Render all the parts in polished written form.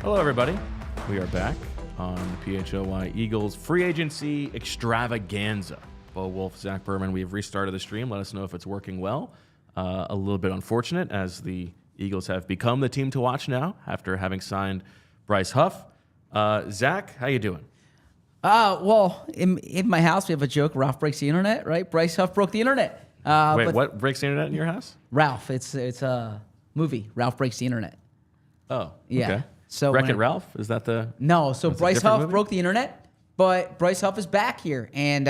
Hello, everybody. We are back on PHLY Eagles free agency extravaganza. Bo Wulf, Zach Berman, we have restarted the stream. Let us know if it's working well. A little bit unfortunate as the Eagles have become the team to watch now after having signed Bryce Huff. Zach, how you doing? Well, in my house, we have a joke. Ralph breaks the internet, right? Bryce Huff broke the internet. Wait, what breaks the internet in your house? Ralph. It's a movie. Ralph breaks the internet. Oh, Yeah. okay. So Wreck-It Ralph? Is that the... No, so Bryce Huff movie? broke the internet, but Bryce Huff is back here. And,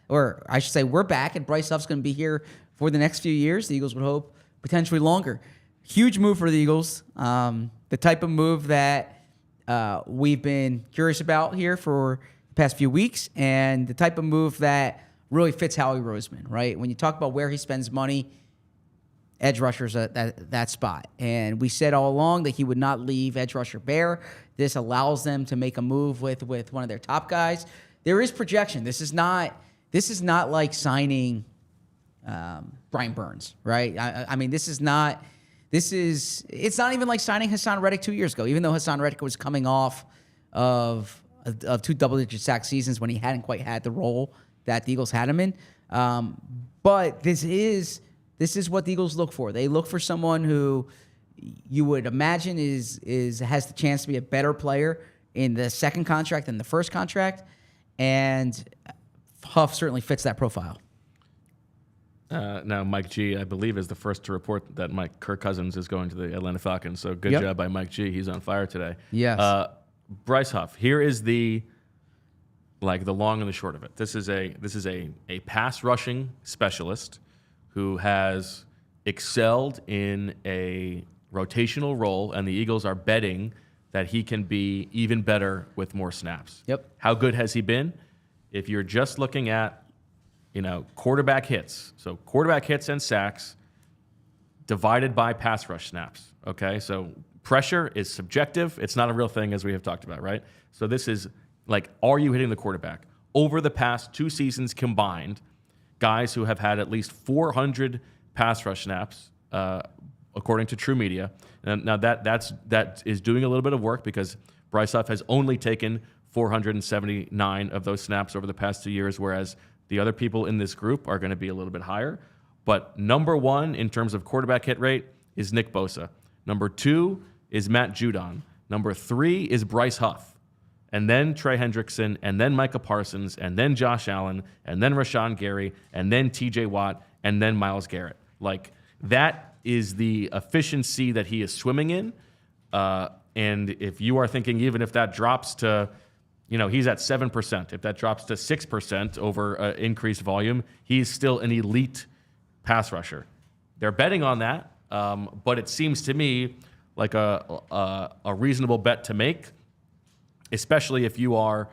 or I should say we're back, and Bryce Huff's going to be here for the next few years. The Eagles would hope potentially longer. Huge move for the Eagles. The type of move that we've been curious about here for the past few weeks, and the type of move that really fits Howie Roseman, right? When you talk about where he spends money, edge rushers at that spot. And we said all along that he would not leave edge rusher bare. This allows them to make a move with one of their top guys. There is projection. This is not like signing Brian Burns, right? I mean, it's not even like signing Hassan Reddick 2 years ago, even though Hassan Reddick was coming off of two double-digit sack seasons when he hadn't quite had the role that the Eagles had him in. But this is what the Eagles look for. They look for someone who you would imagine has the chance to be a better player in the second contract than the first contract, and Huff certainly fits that profile. Now, Mike G, I believe, is the first to report that Kirk Cousins is going to the Atlanta Falcons. So good job by Mike G. He's on fire today. Yes. Bryce Huff. Here is the long and the short of it. This is a pass rushing specialist who has excelled in a rotational role, and the Eagles are betting that he can be even better with more snaps. Yep. How good has he been? If you're just looking at, quarterback hits, so quarterback hits and sacks divided by pass rush snaps, okay? So pressure is subjective. It's not a real thing, as we have talked about, right? So this is are you hitting the quarterback? Over the past 2 seasons combined, guys who have had at least 400 pass rush snaps, according to True Media. And now that is doing a little bit of work because Bryce Huff has only taken 479 of those snaps over the past 2 years, whereas the other people in this group are going to be a little bit higher. But number 1 in terms of quarterback hit rate is Nick Bosa. Number 2 is Matt Judon. Number 3 is Bryce Huff. And then Trey Hendrickson, and then Micah Parsons, and then Josh Allen, and then Rashawn Gary, and then TJ Watt, and then Myles Garrett. That is the efficiency that he is swimming in. And if you are thinking, even if that drops to, he's at 7%, if that drops to 6% over increased volume, he's still an elite pass rusher. They're betting on that, but it seems to me like a reasonable bet to make, especially if you are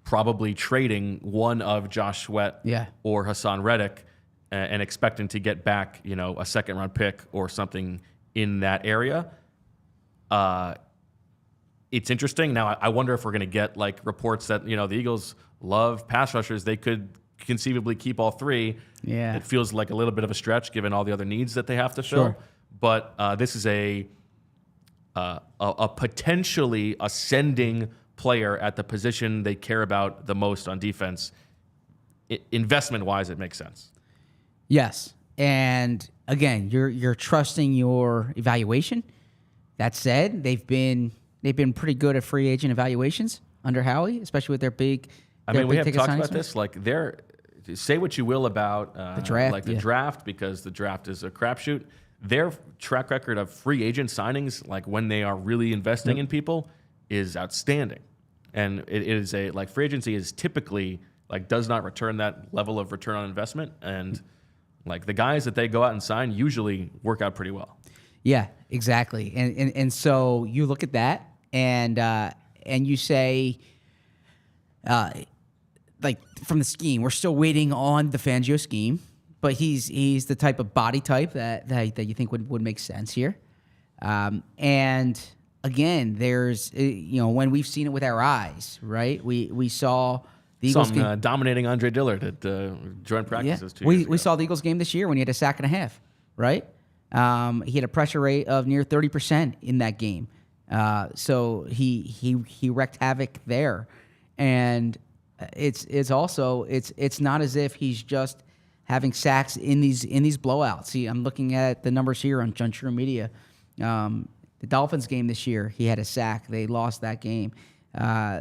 probably trading one of Josh Sweat or Hassan Reddick and expecting to get back, a second-round pick or something in that area. It's interesting. Now, I wonder if we're going to get reports that, the Eagles love pass rushers. They could conceivably keep all 3. Yeah. It feels like a little bit of a stretch given all the other needs that they have to fill. Sure. But this is a potentially ascending player at the position they care about the most on defense. Investment-wise, it makes sense. Yes. And again, you're trusting your evaluation. That said, they've been pretty good at free agent evaluations under Howie, especially with their big. We have talked about this. Say what you will about the draft, the draft, because the draft is a crapshoot. Their track record of free agent signings, when they are really investing in people, is outstanding. And it is free agency is typically does not return that level of return on investment, and the guys that they go out and sign usually work out pretty well. Yeah, exactly. And so you look at that and you say, from the scheme, we're still waiting on the Fangio scheme, but he's the type of body type that you think would make sense here. And again, there's when we've seen it with our eyes, right? We saw the Eagles game dominating Andre Dillard at joint practices 2 years ago. We saw the Eagles game this year when he had a sack and a half, right? He had a pressure rate of near 30% in that game. So he wreaked havoc there, and it's also it's not as if he's just having sacks in these blowouts. See, I'm looking at the numbers here on True Media. The Dolphins game this year, he had a sack. They lost that game.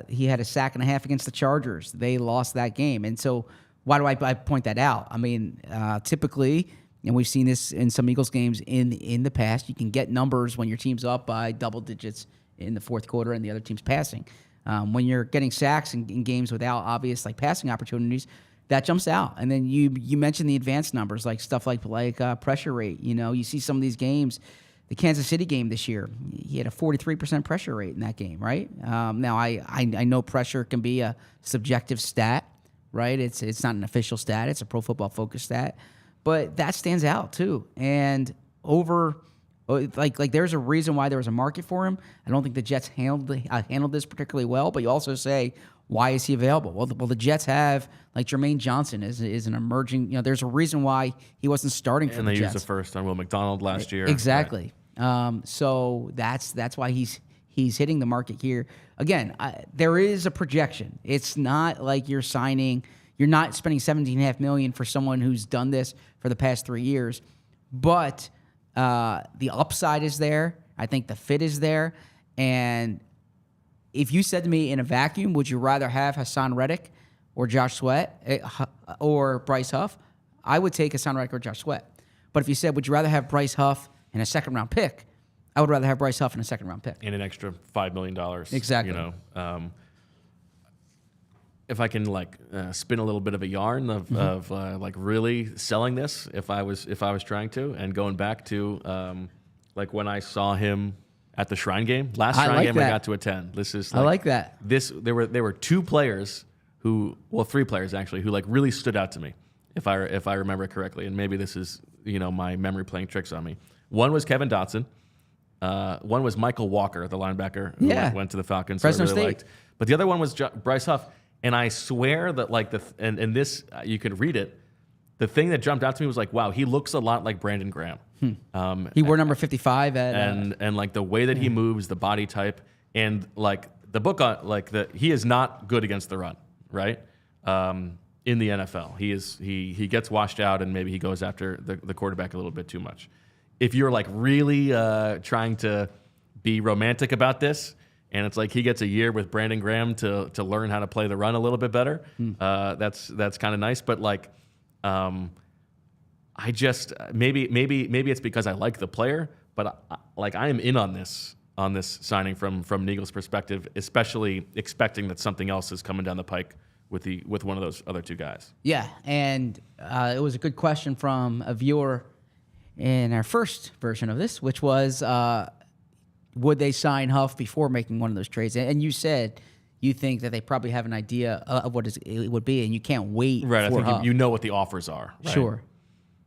He had a sack and a half against the Chargers. They lost that game. And so why do I point that out? I mean, typically, and we've seen this in some Eagles games in the past, you can get numbers when your team's up by double digits in the fourth quarter and the other team's passing. When you're getting sacks in games without obvious like passing opportunities, that jumps out. And then you mentioned the advanced numbers, like stuff like pressure rate. You know, you see some of these games. The Kansas City game this year, he had a 43% pressure rate in that game, right? Now, I know pressure can be a subjective stat, right? It's not an official stat. It's a Pro Football Focus stat. But that stands out, too. And there's a reason why there was a market for him. I don't think the Jets handled this particularly well, but you also say, why is he available? Well, the Jets have, like, Jermaine Johnson is an emerging, there's a reason why he wasn't starting for the Jets. And they used the first on Will McDonald last year. Exactly. Right. So that's why he's hitting the market here. Again, there is a projection. It's not like you're spending $17.5 million for someone who's done this for the past 3 years, but the upside is there. I think the fit is there. And if you said to me in a vacuum, would you rather have Hassan Reddick or Josh Sweat or Bryce Huff? I would take Hassan Reddick or Josh Sweat. But if you said, would you rather have Bryce Huff and a second-round pick, I would rather have Bryce Huff and a second-round pick. And an extra $5 million. Exactly. If I can spin a little bit of a yarn of really selling this, if I was trying to, and going back to when I saw him at the Shrine game, I got to attend. This is I like that. There were three players actually who really stood out to me, if I remember correctly, and maybe this is my memory playing tricks on me. One was Kevin Dotson. One was Michael Walker, the linebacker who went to the Falcons. Fresno who I really State. liked. But the other one was Bryce Huff. And I swear that and this you could read it. The thing that jumped out to me was wow, he looks a lot like Brandon Graham. He wore number 55 at and the way that he moves, the body type, and the book on he is not good against the run, right? In the NFL, he gets washed out, and maybe he goes after the quarterback a little bit too much. If you're really trying to be romantic about this, and it's he gets a year with Brandon Graham to learn how to play the run a little bit better, that's kind of nice. But I just maybe it's because I like the player, but I am in on this signing from an Eagles perspective, especially expecting that something else is coming down the pike with one of those other two guys. Yeah, and it was a good question from a viewer in our first version of this, which was, would they sign Huff before making one of those trades? And you said you think that they probably have an idea of what it would be, and you can't wait right, for I think Huff. you know what the offers are. Right?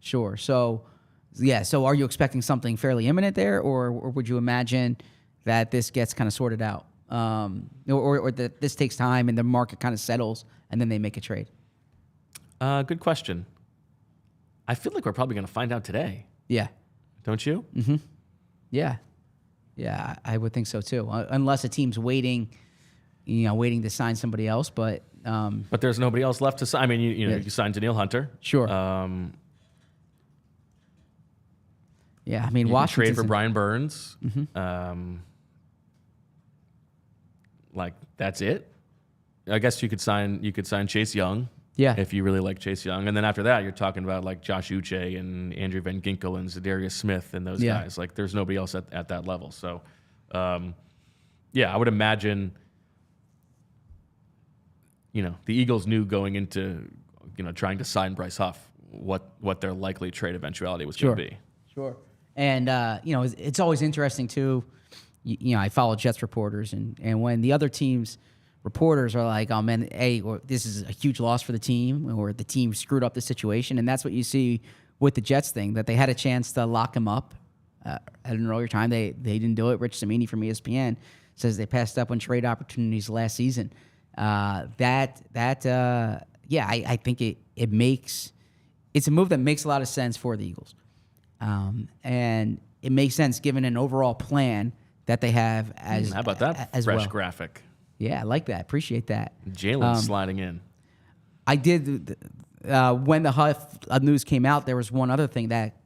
Sure. So, yeah, so are you expecting something fairly imminent there, or would you imagine that this gets kind of sorted out? Or that this takes time and the market kind of settles, and then they make a trade? Good question. I feel like we're probably going to find out today. Yeah. Don't you? Mm-hmm. Yeah, I would think so too. Unless a team's waiting to sign somebody else. But there's nobody else left to sign. I mean, you signed Daniil Hunter. Sure. Yeah, I mean, you Washington trade for Brian Burns. Mm-hmm. That's it. I guess you could sign Chase Young. Yeah. If you really like Chase Young. And then after that, you're talking about Josh Uche and Andrew Van Ginkel and Zadarius Smith and those guys. There's nobody else at that level. So, I would imagine, the Eagles knew going into, trying to sign Bryce Huff what their likely trade eventuality was going to be. Sure. And, it's always interesting, too. I follow Jets reporters, and when the other teams' reporters are like, oh, man, or this is a huge loss for the team, or the team screwed up the situation. And that's what you see with the Jets thing, that they had a chance to lock him up at an earlier time. They didn't do it. Rich Cimini from ESPN says they passed up on trade opportunities last season. I think it's a move that makes a lot of sense for the Eagles. And it makes sense given an overall plan that they have as How about that as fresh well. graphic? Yeah, I like that. Appreciate that. Jalen sliding in. I did when the Huff news came out. There was one other thing that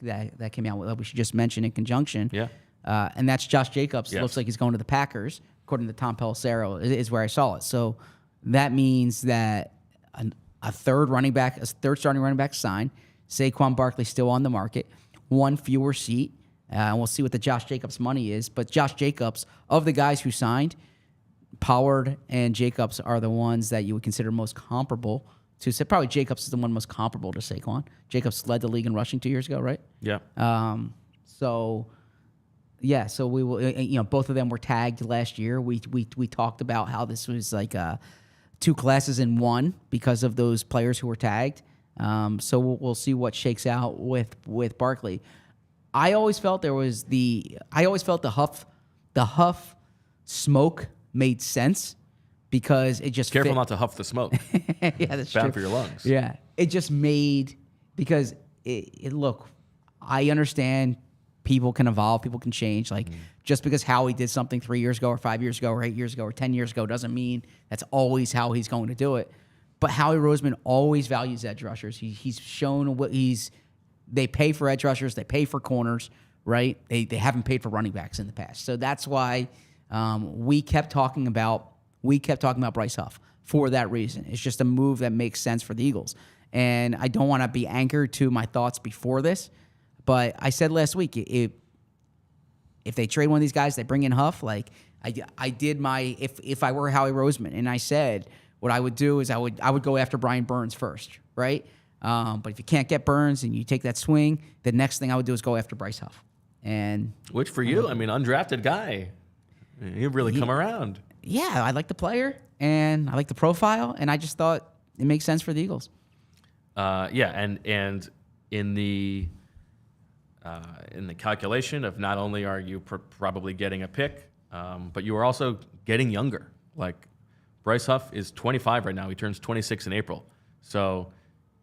came out that we should just mention in conjunction. Yeah. And that's Josh Jacobs. Yes. Looks like he's going to the Packers, according to Tom Pelissero, is where I saw it. So that means that a third starting running back signed. Saquon Barkley still on the market. One fewer seat. And we'll see what the Josh Jacobs money is. But Josh Jacobs, of the guys who signed, Pollard and Jacobs are the ones that you would consider most comparable to. So probably Jacobs is the one most comparable to Saquon. Jacobs led the league in rushing 2 years ago, right? Yeah. So we will. Both of them were tagged last year. We talked about how this was like two classes in one because of those players who were tagged. So we'll see what shakes out with Barkley. I always felt the Huff smoke made sense because it just Careful fit. not to huff the smoke. Yeah, that's Bad true. for your lungs. Yeah, it just made because look, I understand people can evolve, people can change. Like just because Howie did something 3 years ago or 5 years ago or 8 years ago or 10 years ago doesn't mean that's always how he's going to do it. But Howie Roseman always values edge rushers. He's shown they pay for edge rushers, they pay for corners, right? They haven't paid for running backs in the past. So that's why we kept talking about Bryce Huff for that reason. It's just a move that makes sense for the Eagles. And I don't want to be anchored to my thoughts before this, but I said last week, if they trade one of these guys, they bring in Huff, like I did if I were Howie Roseman, and I said what I would do is I would go after Brian Burns first, right? But if you can't get Burns and you take that swing, the next thing I would do is go after Bryce Huff. And Which for you, I mean, undrafted guy. You've really come around. yeah, I like the player and I like the profile, and I just thought it makes sense for the Eagles. And in the calculation of not only are you probably getting a pick, but you are also getting younger. Like Bryce Huff is 25 right now. He turns 26 in April. So,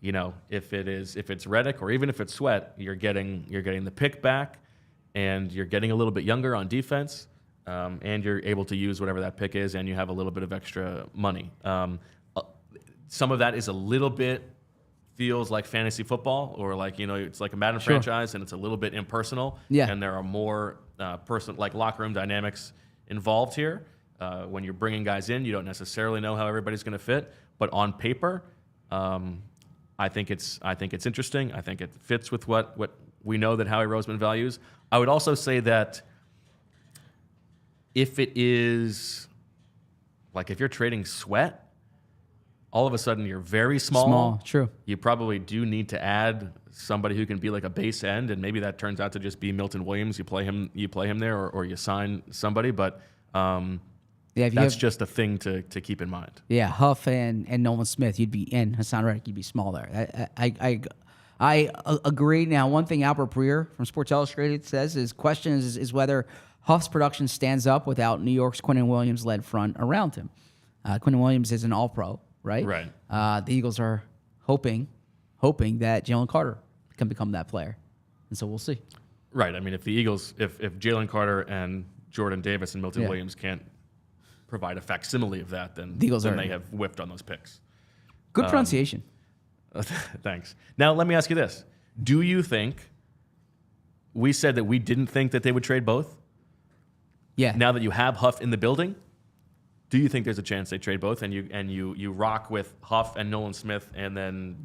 if it's Reddick or even if it's Sweat, you're getting the pick back, and you're getting a little bit younger on defense, and you're able to use whatever that pick is, and you have a little bit of extra money. Some of that is a little bit feels like fantasy football, or like it's like a Madden franchise, and it's a little bit impersonal. Yeah. And there are more like locker room dynamics involved here. When you're bringing guys in, you don't necessarily know how everybody's going to fit, but on paper, I think it's interesting. I think it fits with what we know that Howie Roseman values. I would also say that if it is like if you're trading Sweat, all of a sudden you're very small. Small, true. You probably do need to add somebody who can be like a base end, and maybe that turns out to just be Milton Williams. You play him there, or you sign somebody, but that's just a thing to keep in mind. Yeah, Huff and Nolan Smith, and Hassan Reddick, you'd be small there. I agree. Now, one thing Albert Breer from Sports Illustrated says is whether Huff's production stands up without New York's Quinnen Williams-led front around him. Quinnen Williams is an All-Pro, right? Right. The Eagles are hoping that Jalen Carter can become that player, and so we'll see. Right. I mean, if the Eagles, if Jalen Carter and Jordan Davis and Milton Williams can't provide a facsimile of that, then they have whiffed on those picks. Good pronunciation. Thanks. Now, let me ask you this. Do you think we said that we didn't think that they would trade both? Yeah. Now that you have Huff in the building, do you think there's a chance they trade both and you rock with Huff and Nolan Smith and then,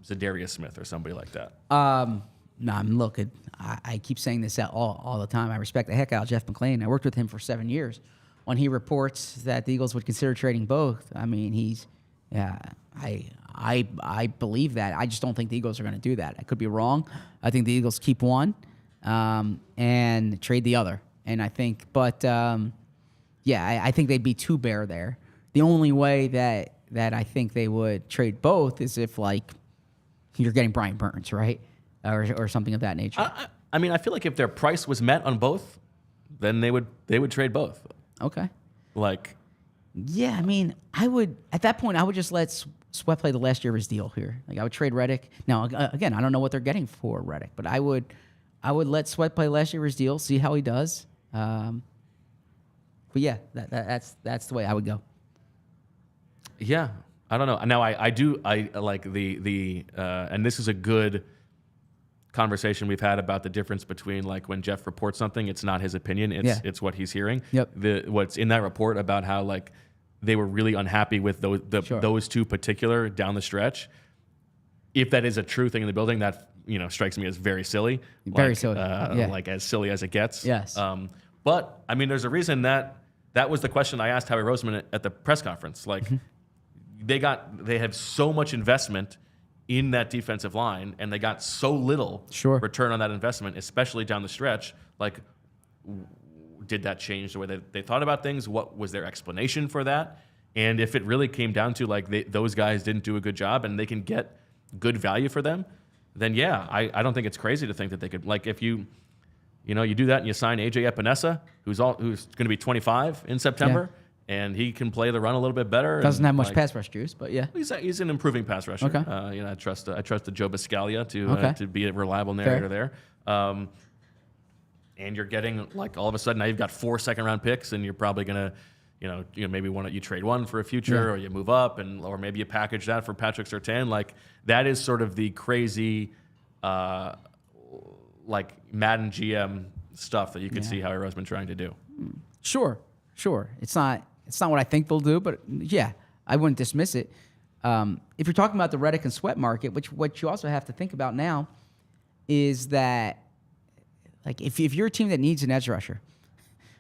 Zadarius Smith or somebody like that? No, look, I keep saying this all the time. I respect the heck out of Jeff McClain. I worked with him for 7 years. When he reports that the Eagles would consider trading both, I mean, I believe that. I just don't think the Eagles are going to do that. I could be wrong. I think the Eagles keep one and trade the other. And I think, I think they'd be too bare there. The only way that I think they would trade both is if, like, you're getting Brian Burns, right? Or something of that nature. I mean, I feel like if their price was met on both, then they would trade both. Okay. Like, yeah, I mean, at that point, I would just let Sweat play the last year of his deal here. Like, I would trade Reddick. Now, again, I don't know what they're getting for Reddick, but I would let Sweat play last year of his deal, see how he does. yeah, that's the way I would go. Yeah, I don't know. Now I like the and this is a good conversation we've had about the difference between like when Jeff reports something, it's not his opinion, it's what he's hearing. Yep. What's in that report about how like they were really unhappy with those two particular down the stretch. If that is a true thing in the building, that strikes me as very silly. Very silly. Like as silly as it gets. Yes. But I mean, there's a reason that was the question I asked Howie Roseman at the press conference. Like they have so much investment in that defensive line, and they got so little return on that investment, especially down the stretch. Like, did that change the way that they thought about things? What was their explanation for that? And if it really came down to like those guys didn't do a good job and they can get good value for them, then yeah, I don't think it's crazy to think that they could, like, if you do that and you sign AJ Epinesa, who's going to be 25 in September, and he can play the run a little bit better. Doesn't have much pass rush juice, but yeah, he's an improving pass rusher. Okay. I trust the Joe Biscaglia to be a reliable narrator there. And you're getting like all of a sudden now you've got 4 second-round picks, and you're probably gonna maybe you trade one for a future, or you move up, or maybe you package that for Patrick Surtain. Like that is sort of the crazy like Madden GM stuff that you could see Howie Roseman trying to do. Sure. It's not what I think they'll do, but yeah, I wouldn't dismiss it. If you're talking about the Reddick and Sweat market, what you also have to think about now is that, like, if you're a team that needs an edge rusher,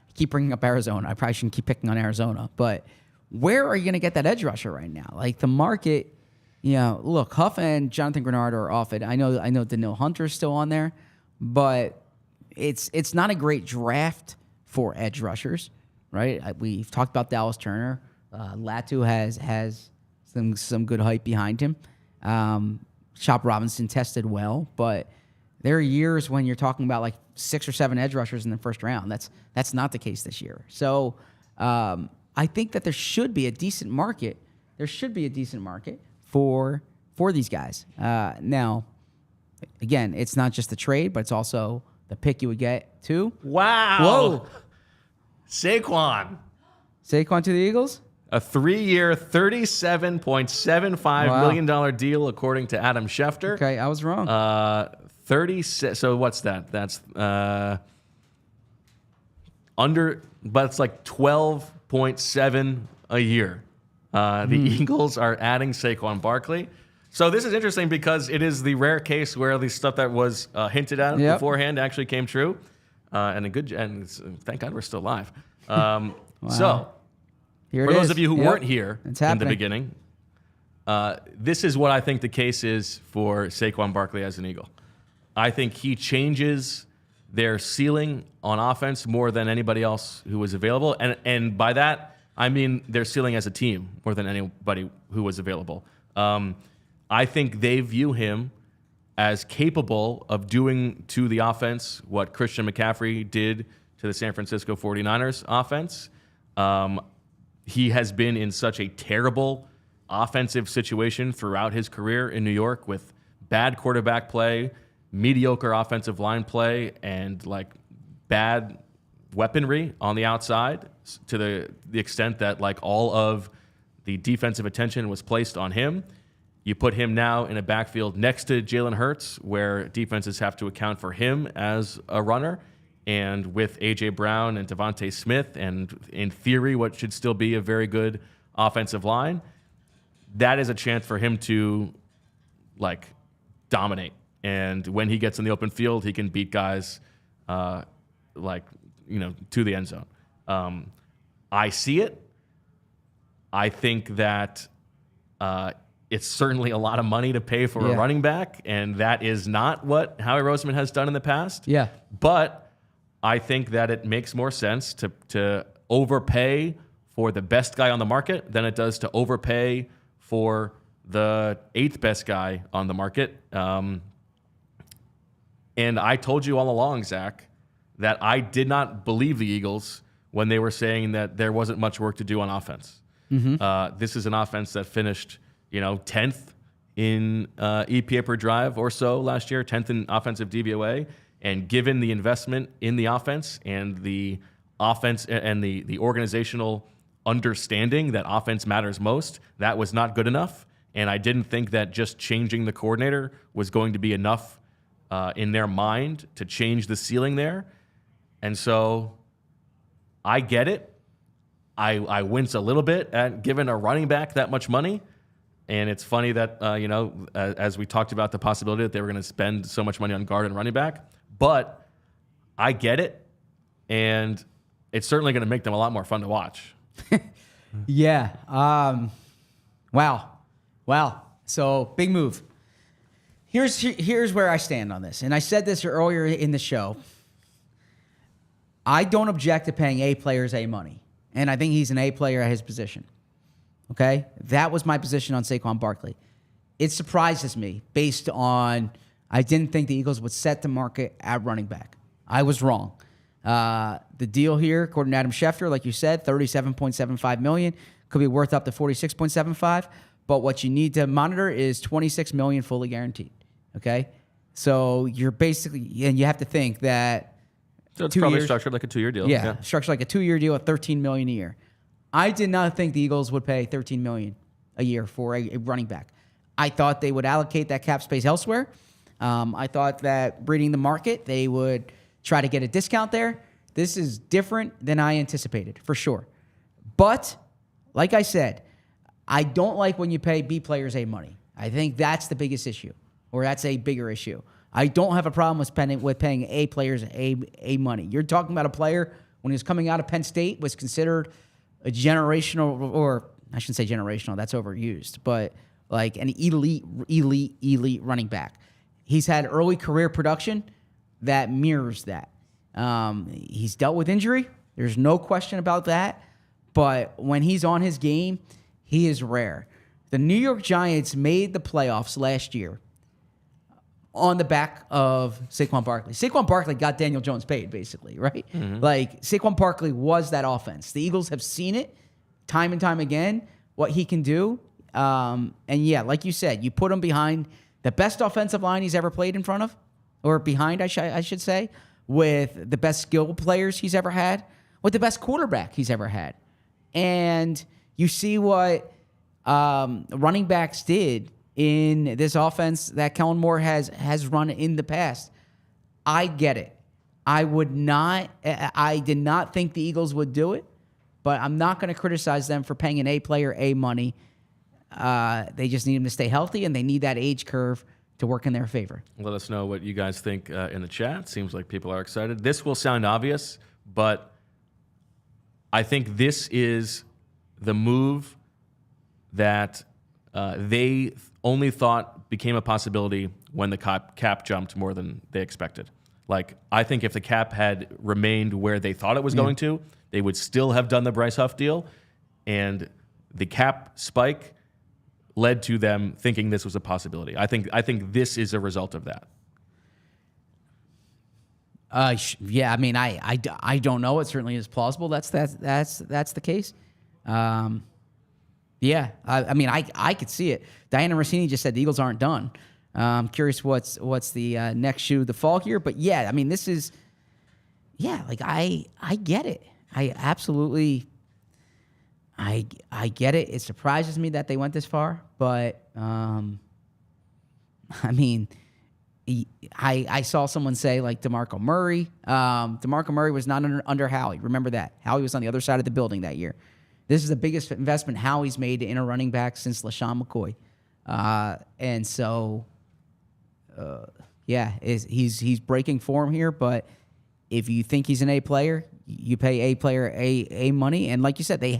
I keep bringing up Arizona. I probably shouldn't keep picking on Arizona, but where are you going to get that edge rusher right now? Like the market, look, Huff and Jonathan Grenard are off it. I know Daniil Hunter's still on there, but it's not a great draft for edge rushers, right? We've talked about Dallas Turner. Latu has some good hype behind him. Chop Robinson tested well, but there are years when you're talking about like 6 or 7 edge rushers in the first round. That's not the case this year. So I think that there should be a decent market. There should be a decent market for these guys. Now, again, it's not just the trade, but it's also the pick you would get too. Wow. Whoa. Saquon to the Eagles? A 3-year, $37.75 million deal, according to Adam Schefter. Okay, I was wrong. 36. So what's that? That's but it's like 12.7 a year. The Eagles are adding Saquon Barkley. So this is interesting because it is the rare case where the stuff that was hinted at beforehand actually came true, and thank God we're still alive. So here for those of you who weren't here in the beginning, this is what I think the case is for Saquon Barkley as an Eagle. I think he changes their ceiling on offense more than anybody else who was available, and by that I mean their ceiling as a team more than anybody who was available. I think they view him as capable of doing to the offense what Christian McCaffrey did to the San Francisco 49ers offense. He has been in such a terrible offensive situation throughout his career in New York with bad quarterback play, mediocre offensive line play, and like bad weaponry on the outside to the extent that like all of the defensive attention was placed on him. You put him now in a backfield next to Jalen Hurts, where defenses have to account for him as a runner, and with A.J. Brown and Devontae Smith, and in theory, what should still be a very good offensive line, that is a chance for him to like dominate. And when he gets in the open field, he can beat guys to the end zone. I see it. I think that it's certainly a lot of money to pay for a running back, and that is not what Howie Roseman has done in the past. Yeah. But I think that it makes more sense to overpay for the best guy on the market than it does to overpay for the 8th best guy on the market. And I told you all along, Zach, that I did not believe the Eagles when they were saying that there wasn't much work to do on offense. This is an offense that finished 10th in EPA per drive or so last year, 10th in offensive DVOA. And given the investment in the offense and the offense and the organizational understanding that offense matters most, that was not good enough. And I didn't think that just changing the coordinator was going to be enough in their mind to change the ceiling there. And so I get it. I wince a little bit at giving a running back that much money. And it's funny that, as we talked about the possibility that they were going to spend so much money on guard and running back. But I get it. And it's certainly going to make them a lot more fun to watch. Yeah. Wow. So big move. Here's where I stand on this. And I said this earlier in the show. I don't object to paying A players A money. And I think he's an A player at his position. Okay? That was my position on Saquon Barkley. It surprises me based on I didn't think the Eagles would set the market at running back. I was wrong. The deal here, according to Adam Schefter, like you said, $37.75 million, could be worth up to $46.75. But what you need to monitor is $26 million fully guaranteed. Okay? So you're basically, and you have to think that. So it's probably structured like a 2-year deal. Yeah, structured like a 2-year deal at $13 million a year. I did not think the Eagles would pay $13 million a year for a running back. I thought they would allocate that cap space elsewhere. I thought that reading the market, they would try to get a discount there. This is different than I anticipated, for sure. But, like I said, I don't like when you pay B players A money. I think that's the biggest issue, or that's a bigger issue. I don't have a problem with paying A players A money. You're talking about a player when he was coming out of Penn State was considered a generational, or I shouldn't say generational, that's overused, but like an elite running back. He's had early career production that mirrors that. He's dealt with injury. There's no question about that. But when he's on his game, he is rare. The New York Giants made the playoffs last year on the back of Saquon Barkley. Saquon Barkley got Daniel Jones paid, basically, right? Mm-hmm. Like, Saquon Barkley was that offense. The Eagles have seen it time and time again, what he can do. And yeah, like you said, you put him behind the best offensive line he's ever played in front of, or behind, I should say, with the best skill players he's ever had, with the best quarterback he's ever had. And you see what running backs did in this offense that Kellen Moore has run in the past. I get it. I did not think the Eagles would do it, but I'm not going to criticize them for paying an A player A money. They just need him to stay healthy, and they need that age curve to work in their favor. Let us know what you guys think in the chat. Seems like people are excited. This will sound obvious, but I think this is the move that they only thought became a possibility when the cap jumped more than they expected. Like, I think if the cap had remained where they thought it was going to, they would still have done the Bryce Huff deal, and the cap spike led to them thinking this was a possibility. I think this is a result of that. Yeah, I mean, I don't know. It certainly is plausible. That's the case. Yeah, I mean, I could see it. Diana Rossini just said the Eagles aren't done. I'm curious what's the next shoe to fall here. But yeah, I mean, this is, like I get it. I absolutely, I get it. It surprises me that they went this far, but I mean, I saw someone say like DeMarco Murray. DeMarco Murray was not under Howie. Remember that. Howie was on the other side of the building that year. This is the biggest investment Howie's made in a running back since LaShawn McCoy. And so, he's breaking form here. But if you think he's an A player, you pay A player A money. And like you said, they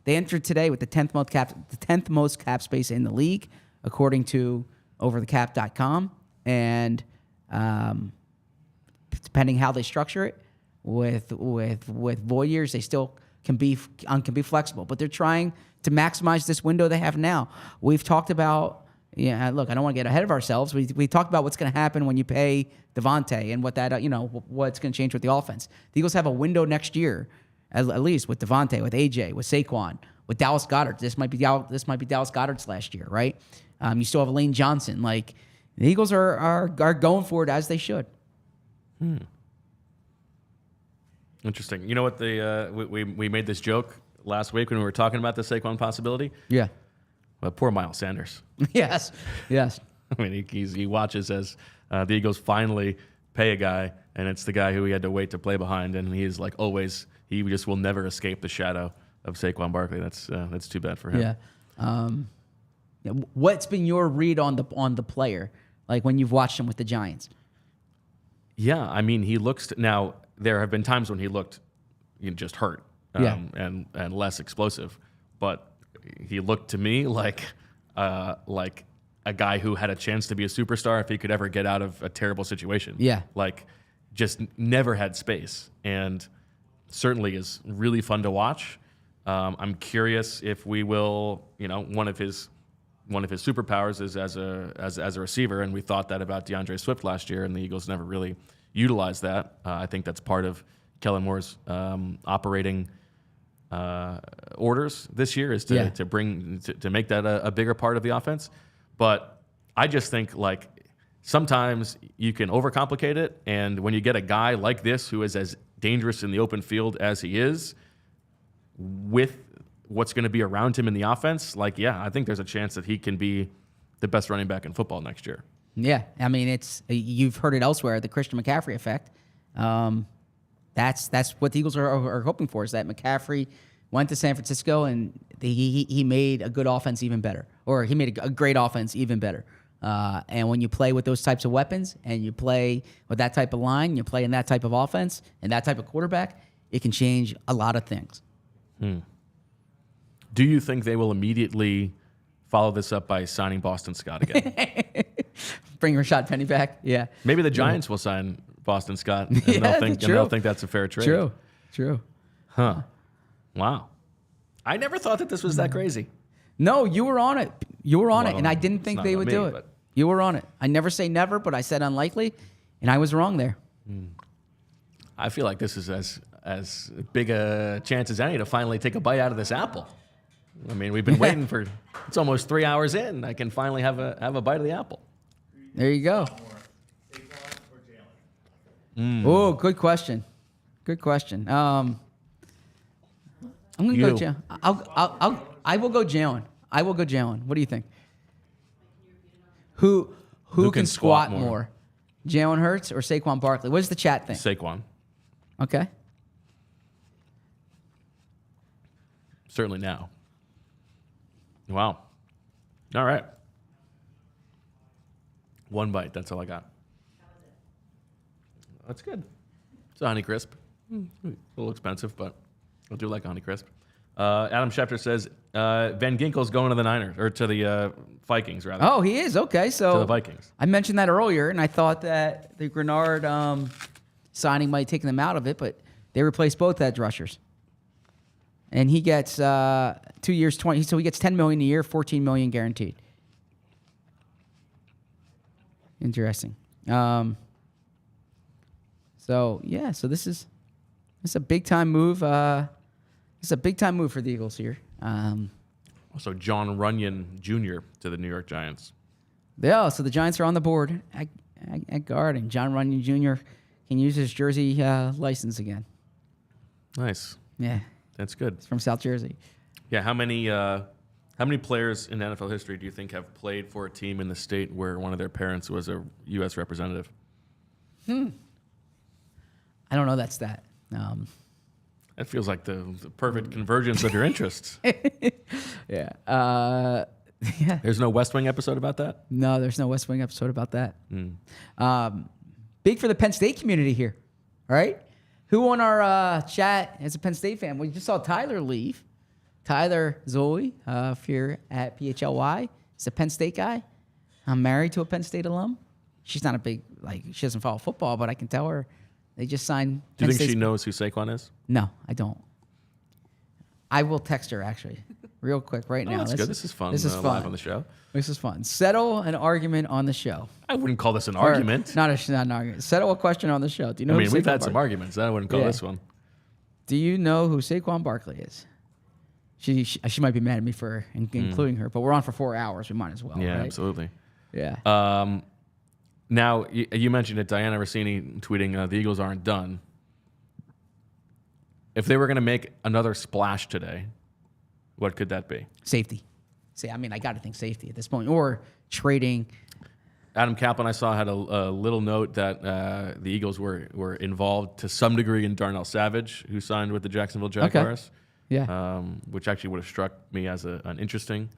entered today with the 10th most cap space in the league, according to overthecap.com. And depending how they structure it, with void years, they still can be flexible, but they're trying to maximize this window they have now. We've talked about, look, I don't want to get ahead of ourselves. We talked about what's going to happen when you pay Devontae and what that, what's going to change with the offense. The Eagles have a window next year, at least with Devontae, with AJ, with Saquon, with Dallas Goedert. This might be Dallas Goedert's last year, right? You still have Lane Johnson. Like, the Eagles are going for it as they should. Interesting. You know what? We made this joke last week when we were talking about the Saquon possibility. Yeah. But poor Miles Sanders. Yes. Yes. I mean, he watches as the Eagles finally pay a guy, and it's the guy who he had to wait to play behind, and he's like always, he just will never escape the shadow of Saquon Barkley. That's too bad for him. Yeah. What's been your read on the player, like when you've watched him with the Giants? Yeah, I mean, he looks now. There have been times when he looked just hurt and less explosive, but he looked to me like a guy who had a chance to be a superstar if he could ever get out of a terrible situation. Yeah. Like just never had space, and certainly is really fun to watch. I'm curious if we will, one of his superpowers is as a receiver, and we thought that about DeAndre Swift last year, and the Eagles never really utilized that. I think that's part of Kellen Moore's operating orders this year is to make that a bigger part of the offense. But I just think like sometimes you can overcomplicate it, and when you get a guy like this who is as dangerous in the open field as he is, with what's going to be around him in the offense, I think there's a chance that he can be the best running back in football next year. Yeah, I mean, you've heard it elsewhere, the Christian McCaffrey effect. That's what the Eagles are hoping for, is that McCaffrey went to San Francisco and he made a good offense even better, or he made a great offense even better. And when you play with those types of weapons and you play with that type of line, you play in that type of offense and that type of quarterback, it can change a lot of things. Do you think they will immediately follow this up by signing Boston Scott again? Bring Rashad Penny back? Yeah. Maybe the Giants will sign Boston Scott, and they'll think that's a fair trade. True. Huh. Wow. I never thought that this was that crazy. No, you were on it. And I didn't think they would do it. But you were on it. I never say never, but I said unlikely, and I was wrong there. I feel like this is as big a chance as any to finally take a bite out of this apple. I mean, we've been waiting for, it's almost 3 hours in. I can finally have a bite of the apple. There you go. Oh, good question. Good question. I'm gonna go Jalen. I will go Jalen. What do you think? Who can squat more? Jalen Hurts or Saquon Barkley? What does the chat think? Saquon. Okay. Certainly now. Wow. All right. One bite. That's all I got. That's good. It's a Honey Crisp. A little expensive, but I do like Honey Crisp. Adam Schefter says Van Ginkel's going to the Niners, or to the Vikings, rather. Oh, he is? Okay. So to the Vikings. I mentioned that earlier, and I thought that the Grenard signing might have taken them out of it, but they replaced both edge rushers. And he gets 2 years, 20. So he gets $10 million a year, $14 million guaranteed. Interesting. So this is a big time move. It's a big time move for the Eagles here. Also, John Runyon Jr. to the New York Giants. Yeah, so the Giants are on the board at guard, and John Runyon Jr. can use his Jersey license again. Nice. Yeah. That's good. It's from South Jersey. Yeah, how many players in NFL history do you think have played for a team in the state where one of their parents was a U.S. representative? I don't know that stat. That feels like the perfect convergence of your interests. Yeah. Yeah. There's no West Wing episode about that? No, there's no West Wing episode about that. Big for the Penn State community here, all right? Who on our chat is a Penn State fan? We just saw Tyler leave. Tyler Zoe here at PHLY. He's a Penn State guy. I'm married to a Penn State alum. She's not a big, she doesn't follow football, but I can tell her they just signed. Do you think she knows who Saquon is? No, I don't. I will text her, actually, real quick right now. That's good. This is fun. This is fun. Live on the show. This is fun. Settle an argument on the show. I wouldn't call this an argument. Not an argument. Settle a question on the show. Do you know? I mean, we've had some arguments. I wouldn't call this one. Do you know who Saquon Barkley is? She might be mad at me for including her, but we're on for 4 hours. We might as well. Yeah, right? absolutely. Yeah. Now, you mentioned it, Diana Rossini tweeting, the Eagles aren't done. if they were going to make another splash today, what could that be? Safety. See, I mean, I got to think safety at this point, or trading. Adam Kaplan, I saw, had a little note that the Eagles were involved to some degree in Darnell Savage, who signed with the Jacksonville Jaguars. Yeah. Which actually would have struck me as an interesting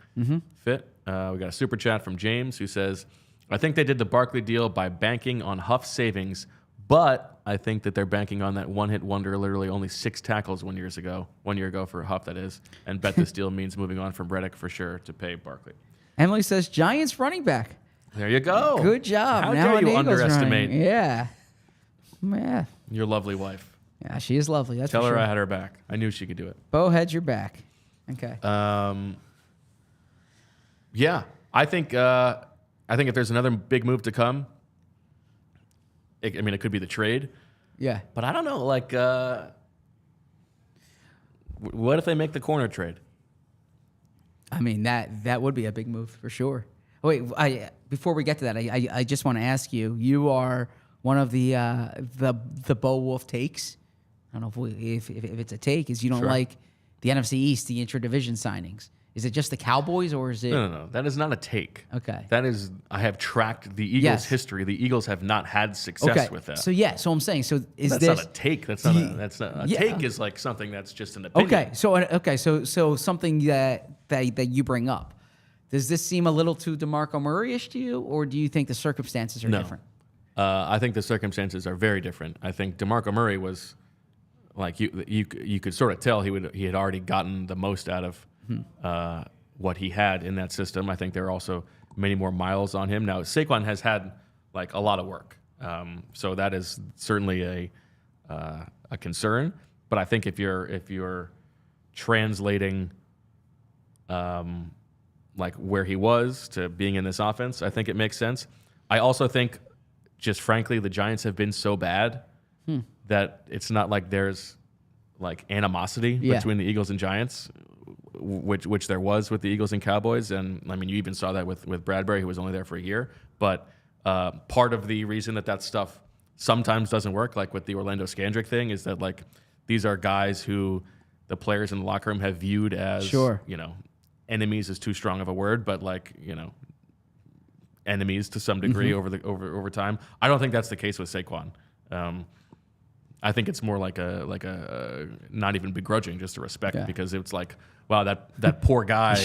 fit. We got a super chat from James who says, I think they did the Barkley deal by banking on Huff savings, but I think that they're banking on that one-hit wonder, literally only 6 tackles 1 year ago for Huff, that is, and bet this deal means moving on from Reddick for sure to pay Barkley. Emily says Giants running back. There you go. Good job. How now dare you Eagles underestimate running. Yeah. your lovely wife? Yeah, she is lovely. That's Tell for her sure. I had her back. I knew she could do it. Bo had your back. Okay. Yeah, I think if there's another big move to come, it could be the trade. Yeah. But I don't know, like, what if they make the corner trade? I mean, that would be a big move for sure. Wait, before we get to that, I just want to ask you. You are one of the Bo Wulf takes. I don't know if it's a take. Is you don't Sure. like the NFC East, the intra-division signings. Is it just the Cowboys, or is it? No. That is not a take. Okay. That is, I have tracked the Eagles' Yes. history. The Eagles have not had success with that. So I'm saying, so is That's this not a take. That's not a Yeah. take is like something that's just an opinion. So something that you bring up. Does this seem a little too DeMarco Murray-ish to you, or do you think the circumstances are different? I think the circumstances are very different. I think DeMarco Murray was like you could sort of tell he had already gotten the most out of what he had in that system. I think there are also many more miles on him. Now Saquon has had like a lot of work, so that is certainly a concern. But I think if you're translating like where he was to being in this offense, I think it makes sense. I also think, just frankly, the Giants have been so bad that it's not like there's like animosity between the Eagles and Giants, which there was with the Eagles and Cowboys. And I mean, you even saw that with Bradbury, who was only there for a year. But part of the reason that stuff sometimes doesn't work, like with the Orlando Scandrick thing, is that like these are guys who the players in the locker room have viewed as, enemies is too strong of a word, but like, enemies to some degree over time. I don't think that's the case with Saquon. I think it's more like a not even begrudging, just a respect, because it's like, wow, that poor guy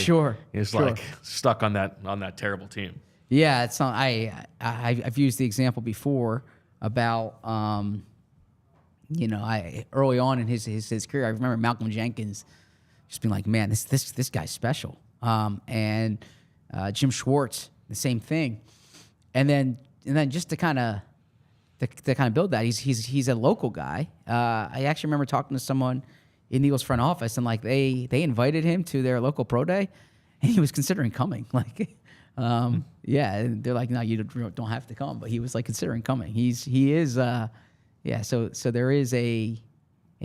is like stuck on that terrible team. Yeah, it's not, I've used the example before about early on in his career, I remember Malcolm Jenkins just being like, man, this guy's special. And Jim Schwartz, the same thing. And then just to kind of build that, he's a local guy. I actually remember talking to someone in the Eagles front office, and like they invited him to their local pro day, and he was considering coming. Like, and they're like, no, you don't have to come, but he was like considering coming. He is, So there is a